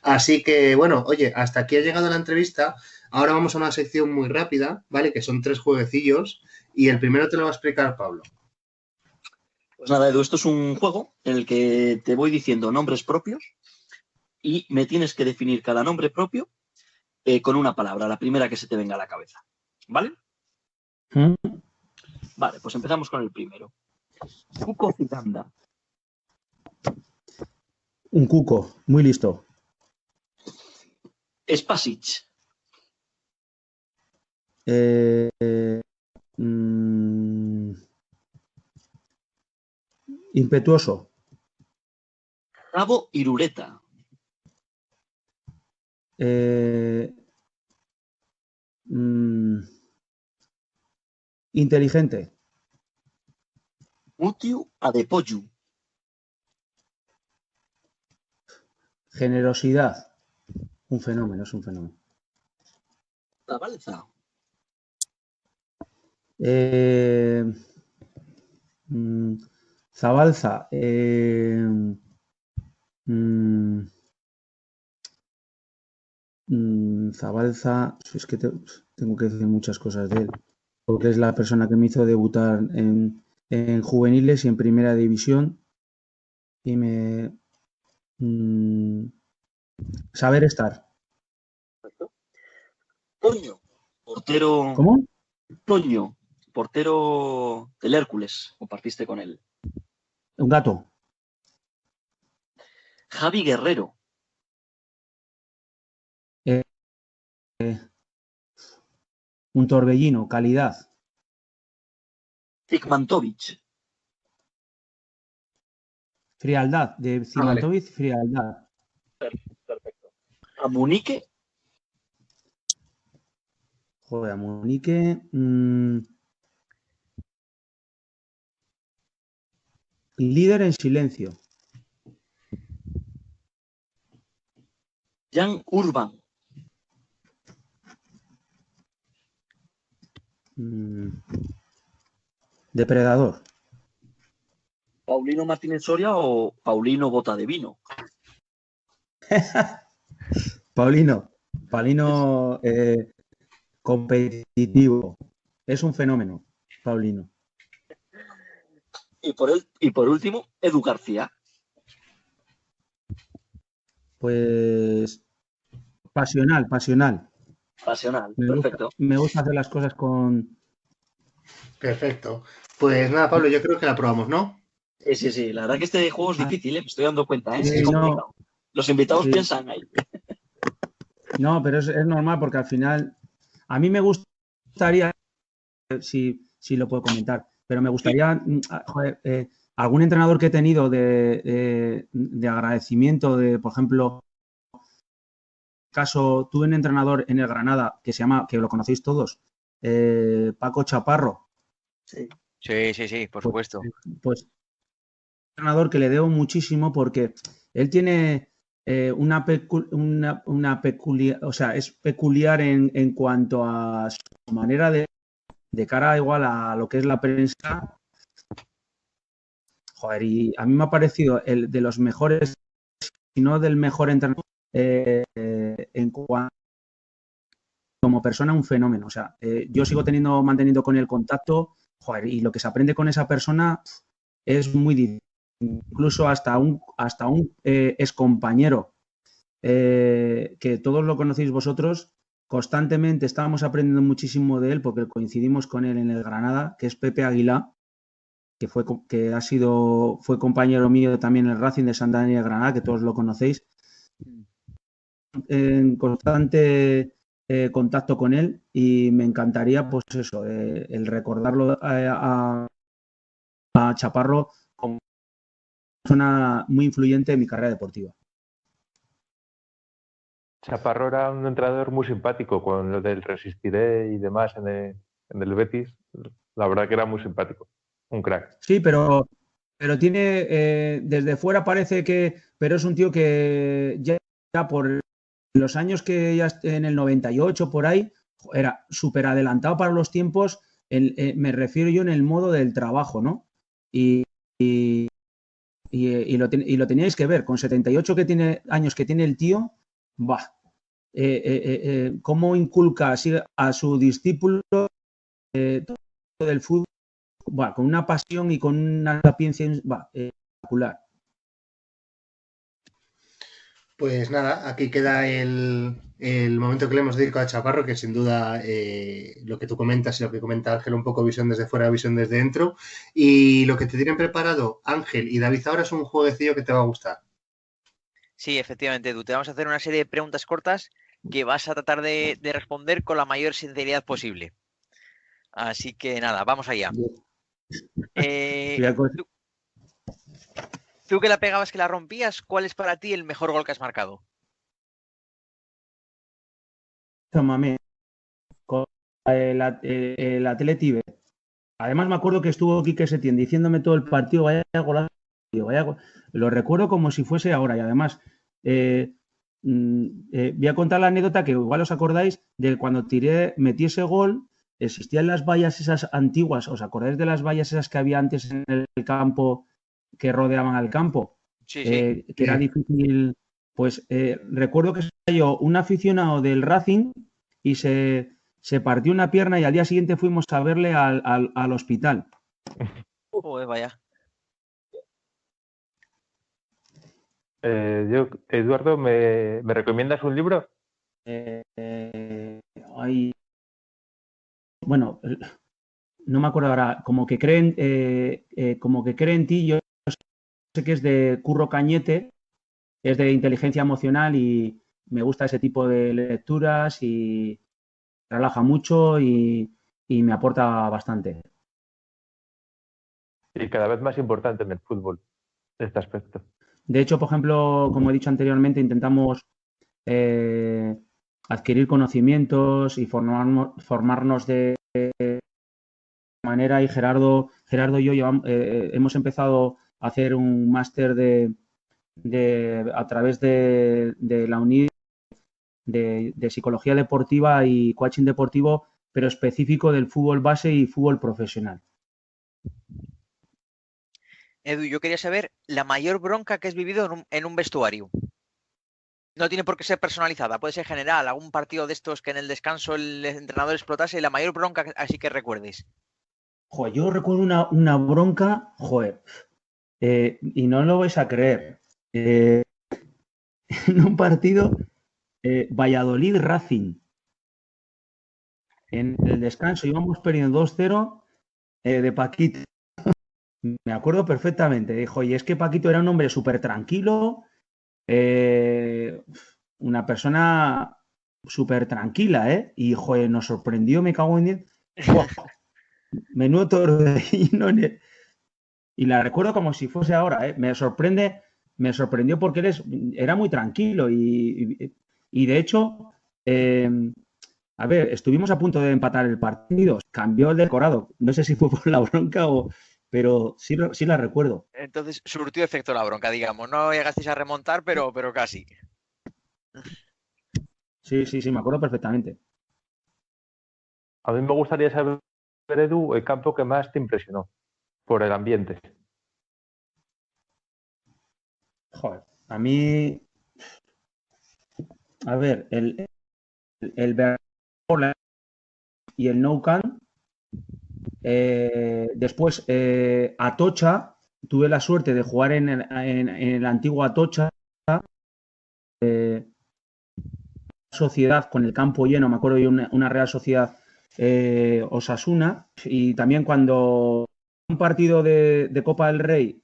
Así que, bueno, oye, hasta aquí ha llegado la entrevista. Ahora vamos a una sección muy rápida, ¿vale? Que son 3 jueguecillos y el primero te lo va a explicar Pablo. Pues nada, Edu, esto es un juego en el que te voy diciendo nombres propios y me tienes que definir cada nombre propio con una palabra, la primera que se te venga a la cabeza. ¿Vale? Vale, pues empezamos con el primero. Cuco Zidanda. Un cuco, muy listo. Spasic. Impetuoso. Rabo Irureta. Inteligente. Mutiu Adepoyu. Generosidad. Un fenómeno, es un fenómeno. Zabalza. Zabalza. Zabalza, es que tengo que decir muchas cosas de él, porque es la persona que me hizo debutar en juveniles y en primera división y saber estar. Toño, portero. ¿Cómo? Toño, portero del Hércules, compartiste con él. Un gato. Javi Guerrero. Un torbellino, calidad. Zigmantovic. Frialdad, de Zigmantovic, frialdad. Perfecto. Amunique. Joder, Amunique. Líder en silencio. Jan Urban. Depredador. Paulino Martínez Soria o Paulino Bota de Vino. Paulino competitivo. Es un fenómeno, Paulino. Y por último, Edu García. Pues pasional. Pasional, perfecto. Me gusta hacer las cosas con... Perfecto. Pues nada, Pablo, yo creo que la probamos, ¿no? Sí. La verdad que este juego es difícil, me estoy dando cuenta, ¿eh? Sí, Es complicado. no, Los invitados sí. piensan ahí. No, pero es normal porque al final a mí me gustaría, si lo puedo comentar, pero me gustaría, joder, algún entrenador que he tenido de agradecimiento, por ejemplo, tuve un entrenador en el Granada que se llama, que lo conocéis todos, Paco Chaparro. Sí, por supuesto. Pues un entrenador que le debo muchísimo porque él tiene una peculiar, o sea, es peculiar en cuanto a su manera de cara igual a lo que es la prensa. Joder, y a mí me ha parecido el de los mejores, si no del mejor entrenador, en cuanto como persona, un fenómeno. O sea, yo sigo manteniendo con el contacto, joder, y lo que se aprende con esa persona es muy difícil. Incluso hasta un excompañero, que todos lo conocéis vosotros, constantemente estábamos aprendiendo muchísimo de él porque coincidimos con él en el Granada, que es Pepe Aguilar, que fue compañero mío también en el Racing de Santander de Granada, que todos lo conocéis. En constante contacto con él y me encantaría, pues eso, el recordarlo a Chaparro como persona muy influyente en mi carrera deportiva. Chaparro era un entrenador muy simpático con lo del resistiré y demás en el Betis. La verdad que era muy simpático. Un crack. Sí, pero tiene, desde fuera parece que, pero es un tío que ya por los años que ya en el 98 por ahí, era súper adelantado para los tiempos, me refiero yo en el modo del trabajo, ¿no? Y lo teníais que ver, con 78 años que tiene el tío, va, cómo inculca así a su discípulo todo del fútbol, va, con una pasión y con una sapiencia espectacular. Pues nada, aquí queda el momento que le hemos dedicado a Chaparro, que sin duda lo que tú comentas y lo que comenta Ángel, un poco visión desde fuera, visión desde dentro. Y lo que te tienen preparado Ángel y David ahora es un jueguecillo que te va a gustar. Sí, efectivamente, Edu. Te vamos a hacer una serie de preguntas cortas que vas a tratar de responder con la mayor sinceridad posible. Así que nada, vamos allá. Tú que la pegabas, que la rompías, ¿cuál es para ti el mejor gol que has marcado? Mame, con el Atleti B. Además me acuerdo que estuvo Quique Setién diciéndome todo el partido, vaya golazo, lo recuerdo como si fuese ahora. Y además voy a contar la anécdota que igual os acordáis de cuando metí ese gol. Existían las vallas esas antiguas, ¿os acordáis de las vallas esas que había antes en el campo que rodeaban al campo? Sí. Que era difícil. Pues recuerdo que salió un aficionado del Racing y se partió una pierna y al día siguiente fuimos a verle al hospital. Vaya. Eduardo, ¿me recomiendas un libro? Bueno, no me acuerdo ahora, como que creen en ti. Yo sé que es de Curro Cañete, es de inteligencia emocional y me gusta ese tipo de lecturas y relaja mucho y me aporta bastante. Y cada vez más importante en el fútbol, este aspecto. De hecho, por ejemplo, como he dicho anteriormente, intentamos adquirir conocimientos y formarnos de manera, y Gerardo y yo hemos empezado a hacer un máster a través de la UNID de psicología deportiva y coaching deportivo, pero específico del fútbol base y fútbol profesional. Edu, yo quería saber la mayor bronca que has vivido en un vestuario. No tiene por qué ser personalizada, puede ser general, algún partido de estos que en el descanso el entrenador explotase, la mayor bronca así que recuerdes. Joder, yo recuerdo una bronca, joder, y no lo vais a creer. En un partido Valladolid-Racing. En el descanso íbamos perdiendo 2-0 de Paquito. Me acuerdo perfectamente. Dijo, y es que Paquito era un hombre súper tranquilo, una persona súper tranquila, ¿eh? Y, joder, nos sorprendió, me cago en 10. Menudo torbellino. Y la recuerdo como si fuese ahora, ¿eh? Me sorprendió porque era muy tranquilo y de hecho, a ver, estuvimos a punto de empatar el partido, cambió el decorado, no sé si fue por la bronca pero sí la recuerdo. Entonces, surtió efecto la bronca, digamos. No llegasteis a remontar, pero casi. Sí, me acuerdo perfectamente. A mí me gustaría saber, Edu, el campo que más te impresionó por el ambiente. Joder, a mí, a ver, el Bernabéu y el Nou Camp. Después, Atocha, tuve la suerte de jugar en el antiguo Atocha, sociedad con el campo lleno, me acuerdo de una Real Sociedad Osasuna, y también cuando un partido de Copa del Rey,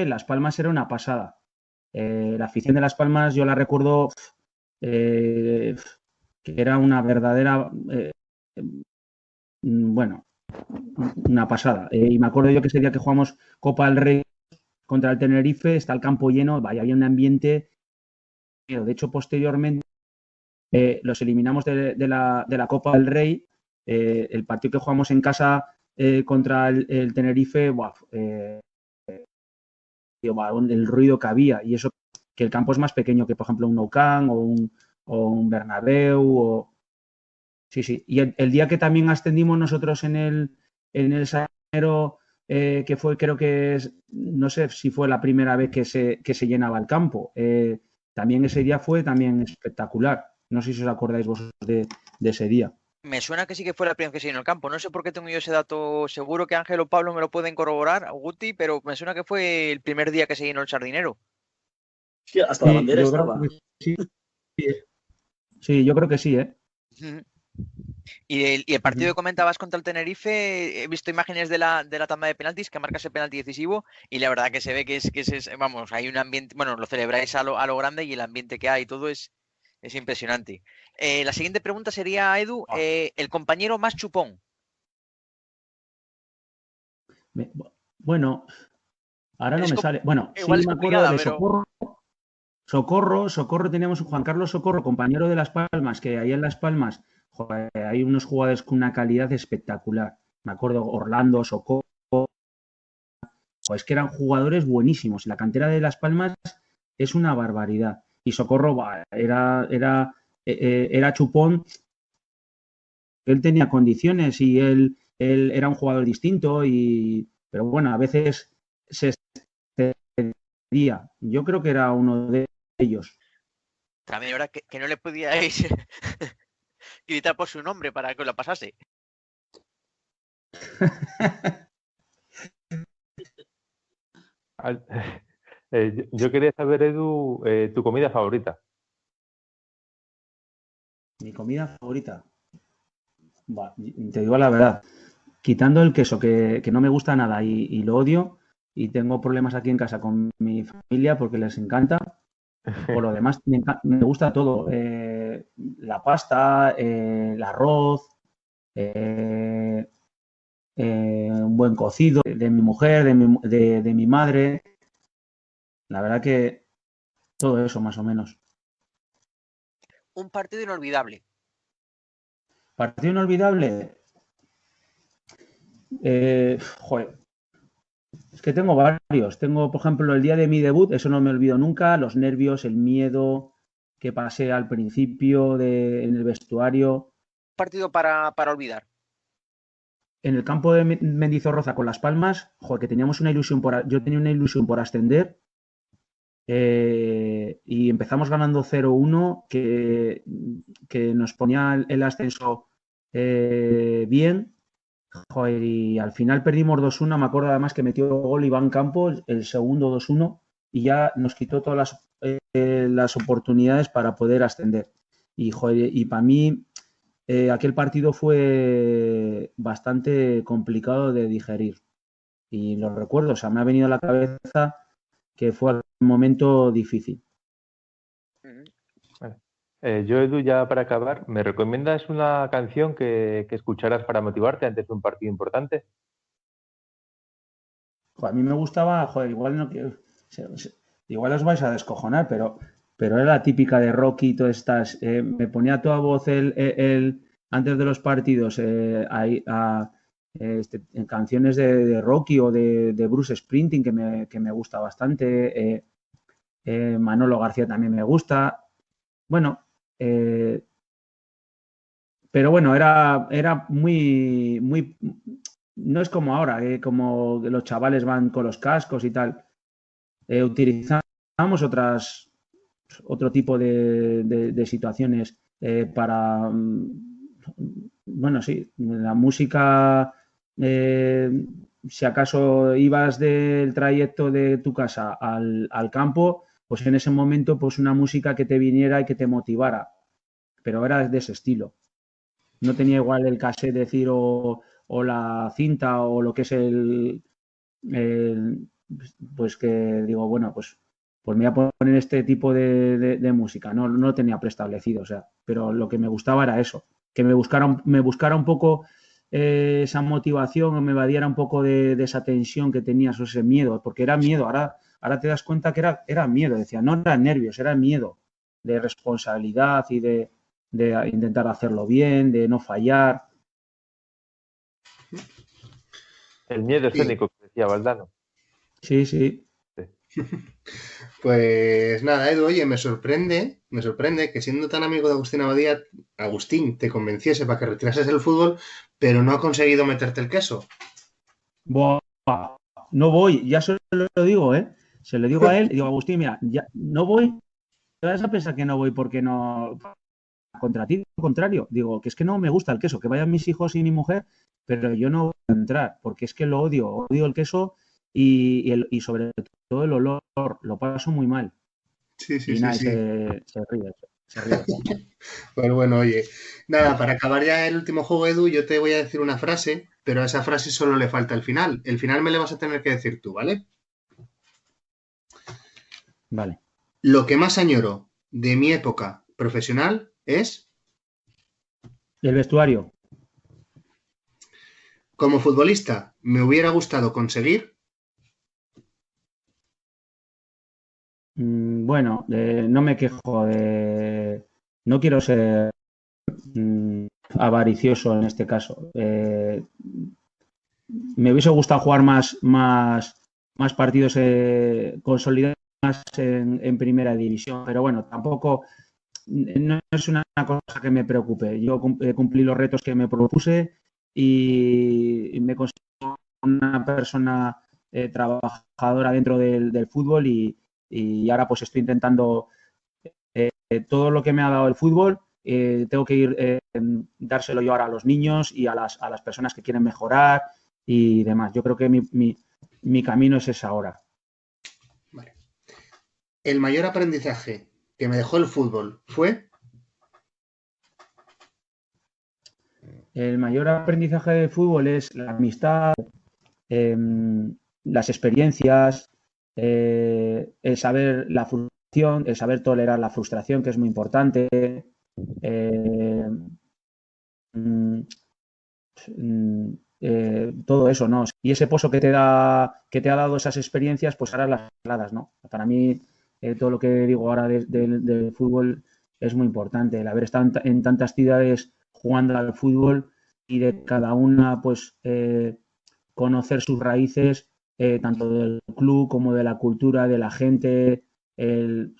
Las Palmas era una pasada. La afición de Las Palmas yo la recuerdo que era una verdadera, bueno, una pasada. Y me acuerdo yo que ese día que jugamos Copa del Rey contra el Tenerife, está el campo lleno, vaya, había un ambiente. De hecho, posteriormente los eliminamos de la Copa del Rey. El partido que jugamos en casa contra el Tenerife, el ruido que había. Y eso, que el campo es más pequeño que, por ejemplo, un Nou Camp o un Bernabéu. Sí. Y el día que también ascendimos nosotros en el Salero, que fue, creo que no sé si fue la primera vez que se llenaba el campo. También ese día fue también espectacular. No sé si os acordáis vosotros de ese día. Me suena que sí que fue la primera vez que se llenó el campo. No sé por qué tengo yo ese dato seguro, que Ángel o Pablo me lo pueden corroborar, o Guti, pero me suena que fue el primer día que se llenó el Sardinero. Sí, hasta la bandera estaba. Sí, yo creo que sí, ¿eh? Y el partido que comentabas contra el Tenerife, he visto imágenes de la tanda de penaltis que marca ese penalti decisivo y la verdad que se ve que es vamos, hay un ambiente, bueno, lo celebráis a lo grande y el ambiente que hay y todo es impresionante. La siguiente pregunta sería, Edu, el compañero más chupón. Bueno, ahora no me sale. Bueno, sí me acuerdo de pero... Socorro, teníamos a Juan Carlos Socorro, compañero de Las Palmas, que ahí en Las Palmas, joder, hay unos jugadores con una calidad espectacular. Me acuerdo Orlando, Socorro, es que eran jugadores buenísimos. La cantera de Las Palmas es una barbaridad. Y Socorro era chupón. Él tenía condiciones y él era un jugador distinto, pero bueno, a veces se excedía. Yo creo que era uno de ellos. También ahora que no le podíais gritar por su nombre para que lo pasase. Yo quería saber, Edu, tu comida favorita. Mi comida favorita. Te digo la verdad. Quitando el queso, que no me gusta nada y lo odio, y tengo problemas aquí en casa con mi familia porque les encanta. Por lo demás, me gusta todo. La pasta, el arroz, un buen cocido de mi mujer, de mi madre. La verdad que todo eso, más o menos. Un partido inolvidable. ¿Partido inolvidable? Joder. Es que tengo varios. Tengo, por ejemplo, el día de mi debut, eso no me olvido nunca, los nervios, el miedo que pasé al principio en el vestuario. Partido para olvidar. En el campo de Mendizorroza con Las Palmas, joder, que teníamos una ilusión yo tenía una ilusión por ascender y empezamos ganando 0-1, que nos ponía el ascenso bien. Joder, y al final perdimos 2-1. Me acuerdo además que metió gol Iván Campos, el segundo 2-1, y ya nos quitó todas las oportunidades para poder ascender. Y, joder, y para mí aquel partido fue bastante complicado de digerir. Y lo recuerdo, o sea, me ha venido a la cabeza que fue un momento difícil. Yo, Edu, ya para acabar, ¿me recomiendas una canción que escucharas para motivarte antes de un partido importante? Joder, a mí me gustaba, joder, igual os vais a descojonar, pero era la típica de Rocky y todas estas. Me ponía a toda voz antes de los partidos en canciones de Rocky o de Bruce Springsteen, que me gusta bastante. Manolo García también me gusta. Bueno, pero bueno, era muy, muy. No es como ahora, como los chavales van con los cascos y tal. Utilizamos otro tipo de situaciones para. Bueno, sí, la música. Si acaso ibas del trayecto de tu casa al campo, pues en ese momento, pues una música que te viniera y que te motivara. Pero era de ese estilo. No tenía igual el cassette, decir, o la cinta o lo que es pues que digo, bueno, pues me voy a poner este tipo de música. No lo tenía preestablecido, o sea, pero lo que me gustaba era eso, que me buscara un poco esa motivación, o me evadiera un poco de esa tensión que tenías, o ese miedo, porque era miedo. Ahora te das cuenta que era miedo, decía, no eran nervios, era miedo de responsabilidad y de intentar hacerlo bien, de no fallar. El miedo escénico, que decía Valdano. Sí, sí. Pues nada, Edu, oye, me sorprende que siendo tan amigo de Agustín Abadía, Agustín te convenciese para que retirases el fútbol, pero no ha conseguido meterte el queso. Buah, no voy, ya se lo digo, ¿eh? Se lo digo a él, digo, Agustín, mira, ya no voy, te vas a pensar que no voy porque no, contra ti, al contrario, digo, que es que no me gusta el queso, que vayan mis hijos y mi mujer, pero yo no voy a entrar, porque es que lo odio el queso y sobre todo el olor, lo paso muy mal. Sí, sí, Y sí, nada, sí. se ríe. Pues bueno, oye, nada, para acabar ya el último juego, Edu, yo te voy a decir una frase, pero a esa frase solo le falta el final. El final me le vas a tener que decir tú, ¿vale? Vale. Lo que más añoro de mi época profesional es... El vestuario. Como futbolista, me hubiera gustado conseguir... Bueno, no me quejo no quiero ser avaricioso en este caso. Me hubiese gustado jugar más partidos consolidados en primera división, pero bueno, tampoco no es una cosa que me preocupe. Yo cumplí los retos que me propuse y me considero una persona trabajadora dentro del fútbol y ahora pues estoy intentando todo lo que me ha dado el fútbol. Tengo que ir dárselo yo ahora a los niños y a las personas que quieren mejorar y demás. Yo creo que mi camino es ese ahora. Vale. El mayor aprendizaje que me dejó el fútbol fue... El mayor aprendizaje del fútbol es la amistad, las experiencias, el saber la frustración, el saber tolerar la frustración, que es muy importante. Todo eso, ¿no? Y ese pozo que te ha dado esas experiencias, pues ahora las trasladas, ¿no? Para mí, todo lo que digo ahora del fútbol es muy importante. El haber estado en tantas ciudades jugando al fútbol y de cada una, pues, conocer sus raíces, tanto del club como de la cultura, de la gente.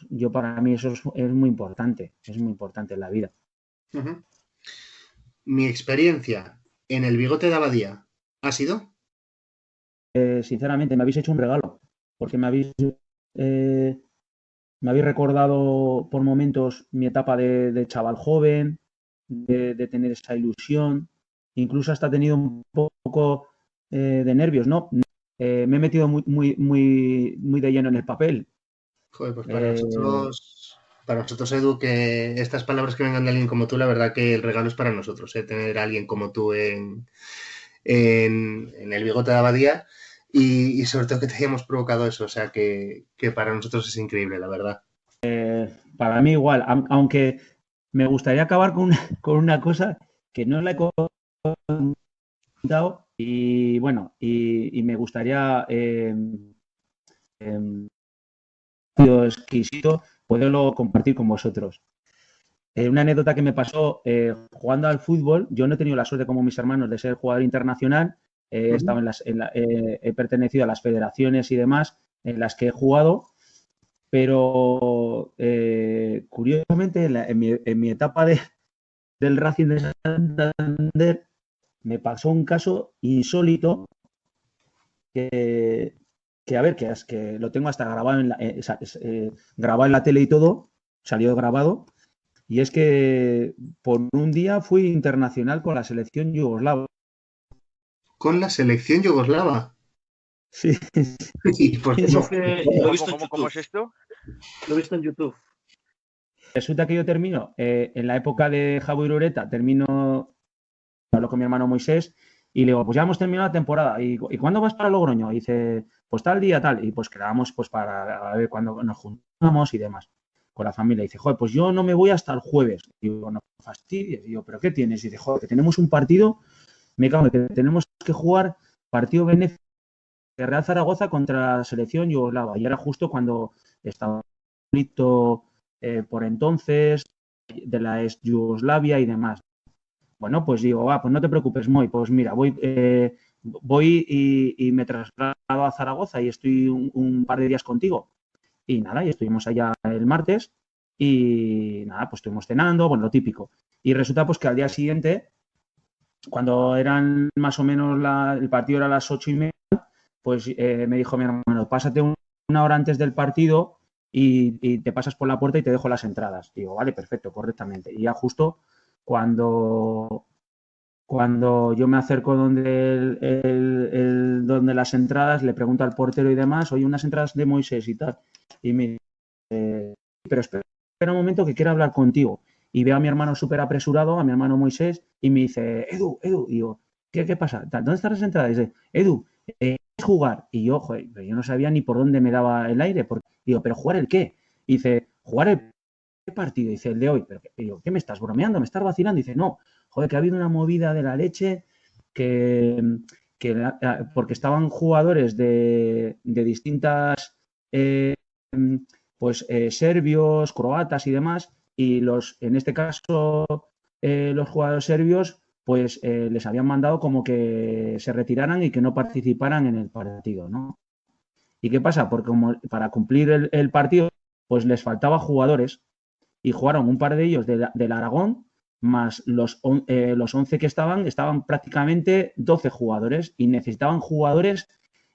Yo para mí eso es muy importante en la vida. Uh-huh. Mi experiencia en el bigote de Abadía ha sido... Sinceramente, me habéis hecho un regalo, porque me habéis me habéis recordado por momentos mi etapa de chaval joven, de tener esa ilusión, incluso hasta he tenido un poco de nervios, ¿no? Me he metido muy de lleno en el papel. Joder, pues Eh, para nosotros, Edu, que estas palabras que vengan de alguien como tú, la verdad que el regalo es para nosotros, tener a alguien como tú en el bigote de Abadía y sobre todo que te hayamos provocado eso, o sea que para nosotros es increíble, la verdad. para mí igual, aunque me gustaría acabar con una cosa que no la he contado y bueno, y me gustaría exquisito poderlo compartir con vosotros. Una anécdota que me pasó jugando al fútbol, yo no he tenido la suerte como mis hermanos de ser jugador internacional, he estado he pertenecido a las federaciones y demás en las que he jugado, pero curiosamente en mi etapa del Racing de Santander me pasó un caso insólito que a ver, que lo tengo hasta grabado grabado en la tele y todo, salió grabado. Y es que por un día fui internacional con la selección yugoslava. Con la selección yugoslava. Sí. ¿Y por qué no? Lo he visto en ¿Cómo YouTube. es esto? Lo he visto en YouTube. Resulta que yo termino, en la época de Javier Ureta, hablo con mi hermano Moisés y le digo, pues ya hemos terminado la temporada. ¿Y cuándo vas para Logroño? Y dice, pues tal día, tal. Y pues quedamos pues para ver cuándo nos juntamos y demás con la familia. Y dice, joder, pues yo no me voy hasta el jueves. Y digo, no fastidies. Y digo, ¿pero qué tienes? Y dice, joder, que tenemos un partido, me cago en que tenemos que jugar partido benéfico de Real Zaragoza contra la selección yugoslava. Y era justo cuando estaba por entonces de la ex Yugoslavia y demás. Bueno, pues digo, pues no te preocupes, Moy, pues mira, voy y me traslado a Zaragoza y estoy un par de días contigo. Y nada, y estuvimos allá el martes y nada, pues estuvimos cenando, bueno, lo típico. Y resulta pues que al día siguiente, cuando eran más o menos el partido era a las 8:30, pues me dijo mi hermano, pásate una hora antes del partido y te pasas por la puerta y te dejo las entradas. Digo, vale, perfecto, correctamente. Y ya justo cuando yo me acerco donde las entradas, le pregunto al portero y demás, oye, unas entradas de Moisés y tal. Y me dice, pero espera un momento que quiero hablar contigo. Y veo a mi hermano súper apresurado, a mi hermano Moisés, y me dice, Edu, y digo, ¿qué pasa? ¿Dónde están las entradas? Y dice, Edu, ¿quieres jugar? Y yo, joder, yo no sabía ni por dónde me daba el aire. Digo, ¿pero jugar el qué? Y dice, jugar el partido. Dice, el de hoy. Pero digo, ¿qué me estás bromeando? ¿Me estás vacilando? Dice, no, joder, que ha habido una movida de la leche porque estaban jugadores de distintas serbios, croatas y demás, y en este caso los jugadores serbios pues les habían mandado como que se retiraran y que no participaran en el partido, ¿no? ¿Y qué pasa? Porque para cumplir el partido pues les faltaba jugadores y jugaron un par de ellos del Aragón más los 11 que estaban prácticamente 12 jugadores y necesitaban jugadores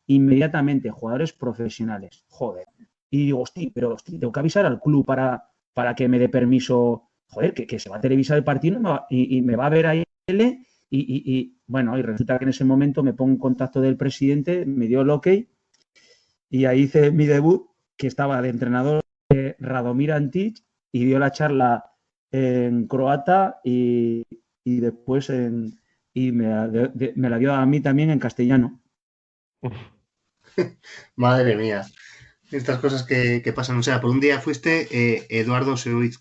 inmediatamente, jugadores profesionales. Joder. Y digo, pero tengo que avisar al club para que me dé permiso, joder, que se va a televisar el partido y me va a ver ahí y bueno, y resulta que en ese momento me pongo en contacto del presidente, me dio el ok y ahí hice mi debut, que estaba de entrenador Radomir Antic y dio la charla en croata y después me la dio a mí también en castellano. Madre mía. Estas cosas que pasan. O sea, por un día fuiste Eduardo Subic,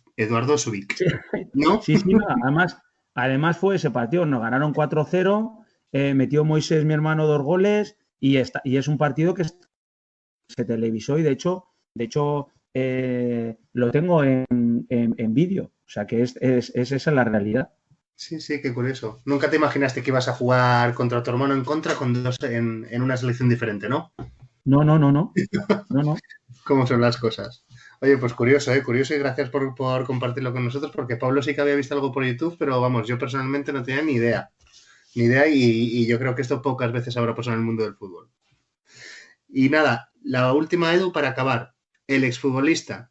¿no? Sí, no, además fue ese partido. Nos ganaron 4-0, metió Moisés, mi hermano, 2 goles y es un partido que se televisó y de hecho lo tengo en vídeo. O sea, que es esa la realidad. Sí, qué curioso. Nunca te imaginaste que ibas a jugar contra tu hermano en contra con dos en una selección diferente, ¿no? No. ¿Cómo son las cosas? Oye, pues curioso, curioso y gracias por compartirlo con nosotros porque Pablo sí que había visto algo por YouTube, pero vamos, yo personalmente no tenía ni idea y yo creo que esto pocas veces habrá pasado en el mundo del fútbol. Y nada, la última, Edu, para acabar. El exfutbolista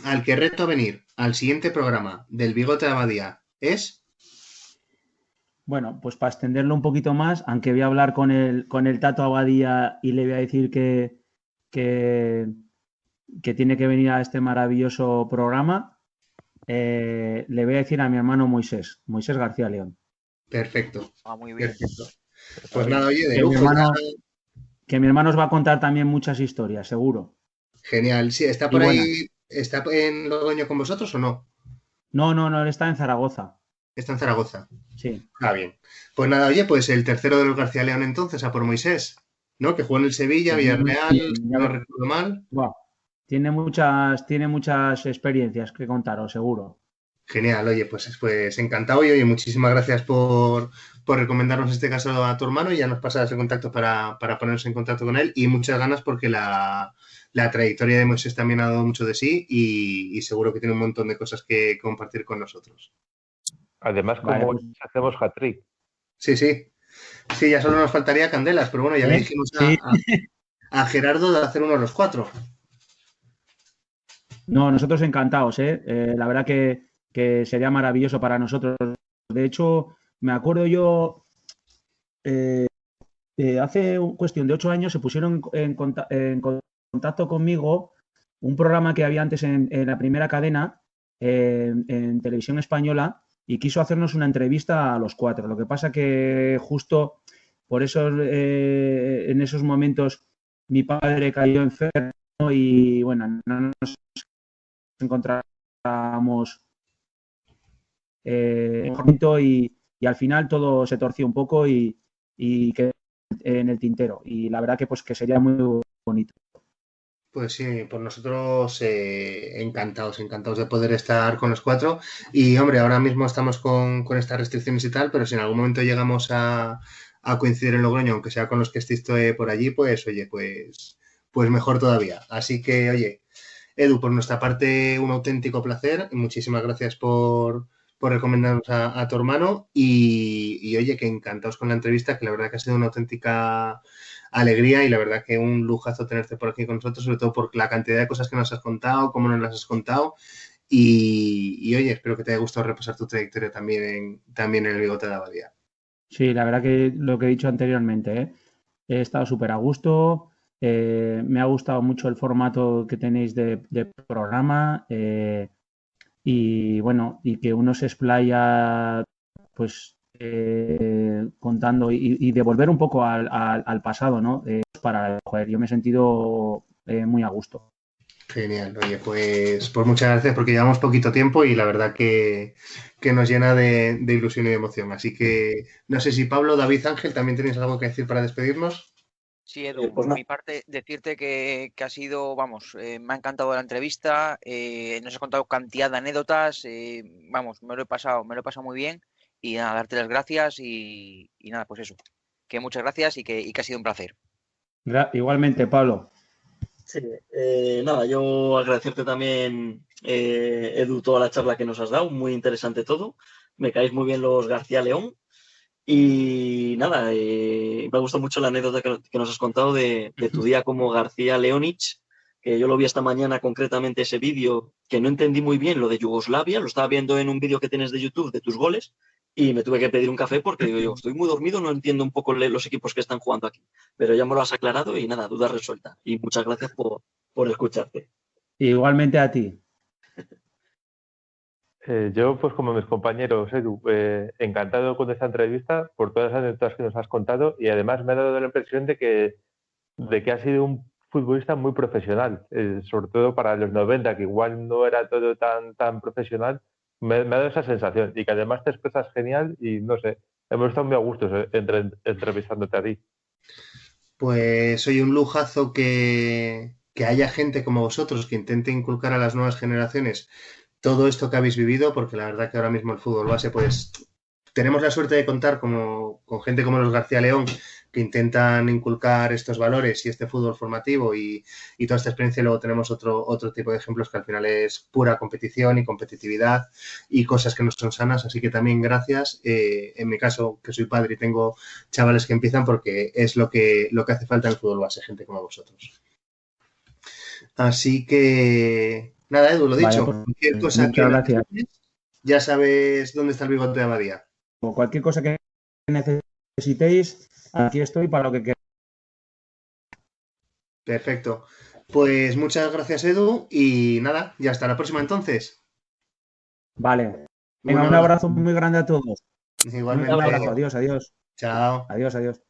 al que reto a venir al siguiente programa del Bigote de Abadía es... Bueno, pues para extenderlo un poquito más, aunque voy a hablar con el Tato Abadía y le voy a decir que tiene que venir a este maravilloso programa, le voy a decir a mi hermano Moisés García León. Perfecto. Muy bien. Perfecto. Pues nada, oye, de Que lujo. que mi hermano os va a contar también muchas historias, seguro. Genial. Sí, ¿está por ahí? ¿Está en Logroño con vosotros o no? No, él está en Zaragoza. Está en Zaragoza. Sí. Ah, bien. Pues nada, oye, pues el tercero de los García León entonces, a por Moisés, ¿no? Que jugó en el Sevilla, Villarreal, si no recuerdo mal. Wow. Tiene muchas experiencias que contaros, seguro. Genial, oye, pues encantado y oye, muchísimas gracias por recomendarnos este caso a tu hermano y ya nos pasarás el contacto para ponernos en contacto con él y muchas ganas porque la trayectoria de Moisés también ha dado mucho de sí y seguro que tiene un montón de cosas que compartir con nosotros. Además, como hacemos hat-trick. Sí, ya solo nos faltaría Candelas, pero bueno, ya le dijimos a Gerardo de hacer uno de los 4. No, nosotros encantados, ¿eh? La verdad que sería maravilloso para nosotros. De hecho, me acuerdo yo, hace cuestión de 8 años se pusieron en contacto conmigo un programa que había antes en la primera cadena, en televisión española, y quiso hacernos una entrevista a los 4. Lo que pasa que justo por eso en esos momentos mi padre cayó enfermo y bueno, no nos encontramos y al final todo se torció un poco y quedó en el tintero. Y la verdad que sería muy bonito. Pues sí, por nosotros encantados de poder estar con los 4. Y hombre, ahora mismo estamos con estas restricciones y tal, pero si en algún momento llegamos a coincidir en Logroño, aunque sea con los que estéis por allí, pues oye, pues mejor todavía. Así que, oye, Edu, por nuestra parte, un auténtico placer. Muchísimas gracias por recomendarnos a tu hermano y oye, que encantados con la entrevista, que la verdad que ha sido una auténtica alegría y la verdad que un lujazo tenerte por aquí con nosotros, sobre todo por la cantidad de cosas que nos has contado, cómo nos las has contado y oye, espero que te haya gustado repasar tu trayectoria también en el Bigote de Abadía. Sí, la verdad que lo que he dicho anteriormente, he estado súper a gusto, me ha gustado mucho el formato que tenéis de programa y bueno, y que uno se explaya pues contando y devolver un poco al pasado, ¿no? Joder, yo me he sentido muy a gusto. Genial, oye, pues muchas gracias porque llevamos poquito tiempo y la verdad que nos llena de ilusión y de emoción. Así que no sé si Pablo, David, Ángel, ¿también tenéis algo que decir para despedirnos? Sí, Edu, por mi parte, decirte que ha sido, vamos, me ha encantado la entrevista, nos has contado cantidad de anécdotas, vamos, me lo he pasado muy bien y nada, darte las gracias y nada, pues eso, que muchas gracias y que ha sido un placer. Igualmente, Pablo. Sí, nada, yo agradecerte también, Edu, toda la charla que nos has dado, muy interesante todo, me caéis muy bien los García León y nada, me ha gustado mucho la anécdota que nos has contado de tu día como García Leonich, que yo lo vi esta mañana concretamente ese vídeo, que no entendí muy bien lo de Yugoslavia, lo estaba viendo en un vídeo que tienes de YouTube de tus goles y me tuve que pedir un café porque digo, yo estoy muy dormido, no entiendo un poco los equipos que están jugando aquí. Pero ya me lo has aclarado y nada, duda resuelta. Y muchas gracias por escucharte. Igualmente a ti. Yo, pues como mis compañeros, Edu, encantado con esta entrevista por todas las anécdotas que nos has contado y además me ha dado la impresión de que has sido un futbolista muy profesional, sobre todo para los 90, que igual no era todo tan profesional. Me ha dado esa sensación y que además te expresas genial y no sé, hemos estado muy a gusto entrevistándote a ti. Pues soy un lujazo que haya gente como vosotros que intente inculcar a las nuevas generaciones todo esto que habéis vivido, porque la verdad que ahora mismo el fútbol base, pues tenemos la suerte de contar con gente como los García León, que intentan inculcar estos valores y este fútbol formativo y toda esta experiencia. Y luego tenemos otro tipo de ejemplos que al final es pura competición y competitividad y cosas que no son sanas. Así que también gracias. En mi caso, que soy padre y tengo chavales que empiezan, porque es lo que hace falta en el fútbol base, gente como vosotros. Así que Nada, Edu, lo Vaya, dicho. pues, Cualquier cosa muchas que gracias. necesites, ya sabes dónde está el bigote de Abadía. O cualquier cosa que necesitéis, aquí estoy para lo que queráis. Perfecto. Pues muchas gracias, Edu, y nada, ya hasta la próxima entonces. Vale. Un Venga, un abrazo. abrazo muy grande a todos. Un Igualmente. abrazo. Adiós, adiós. Chao. Adiós, adiós.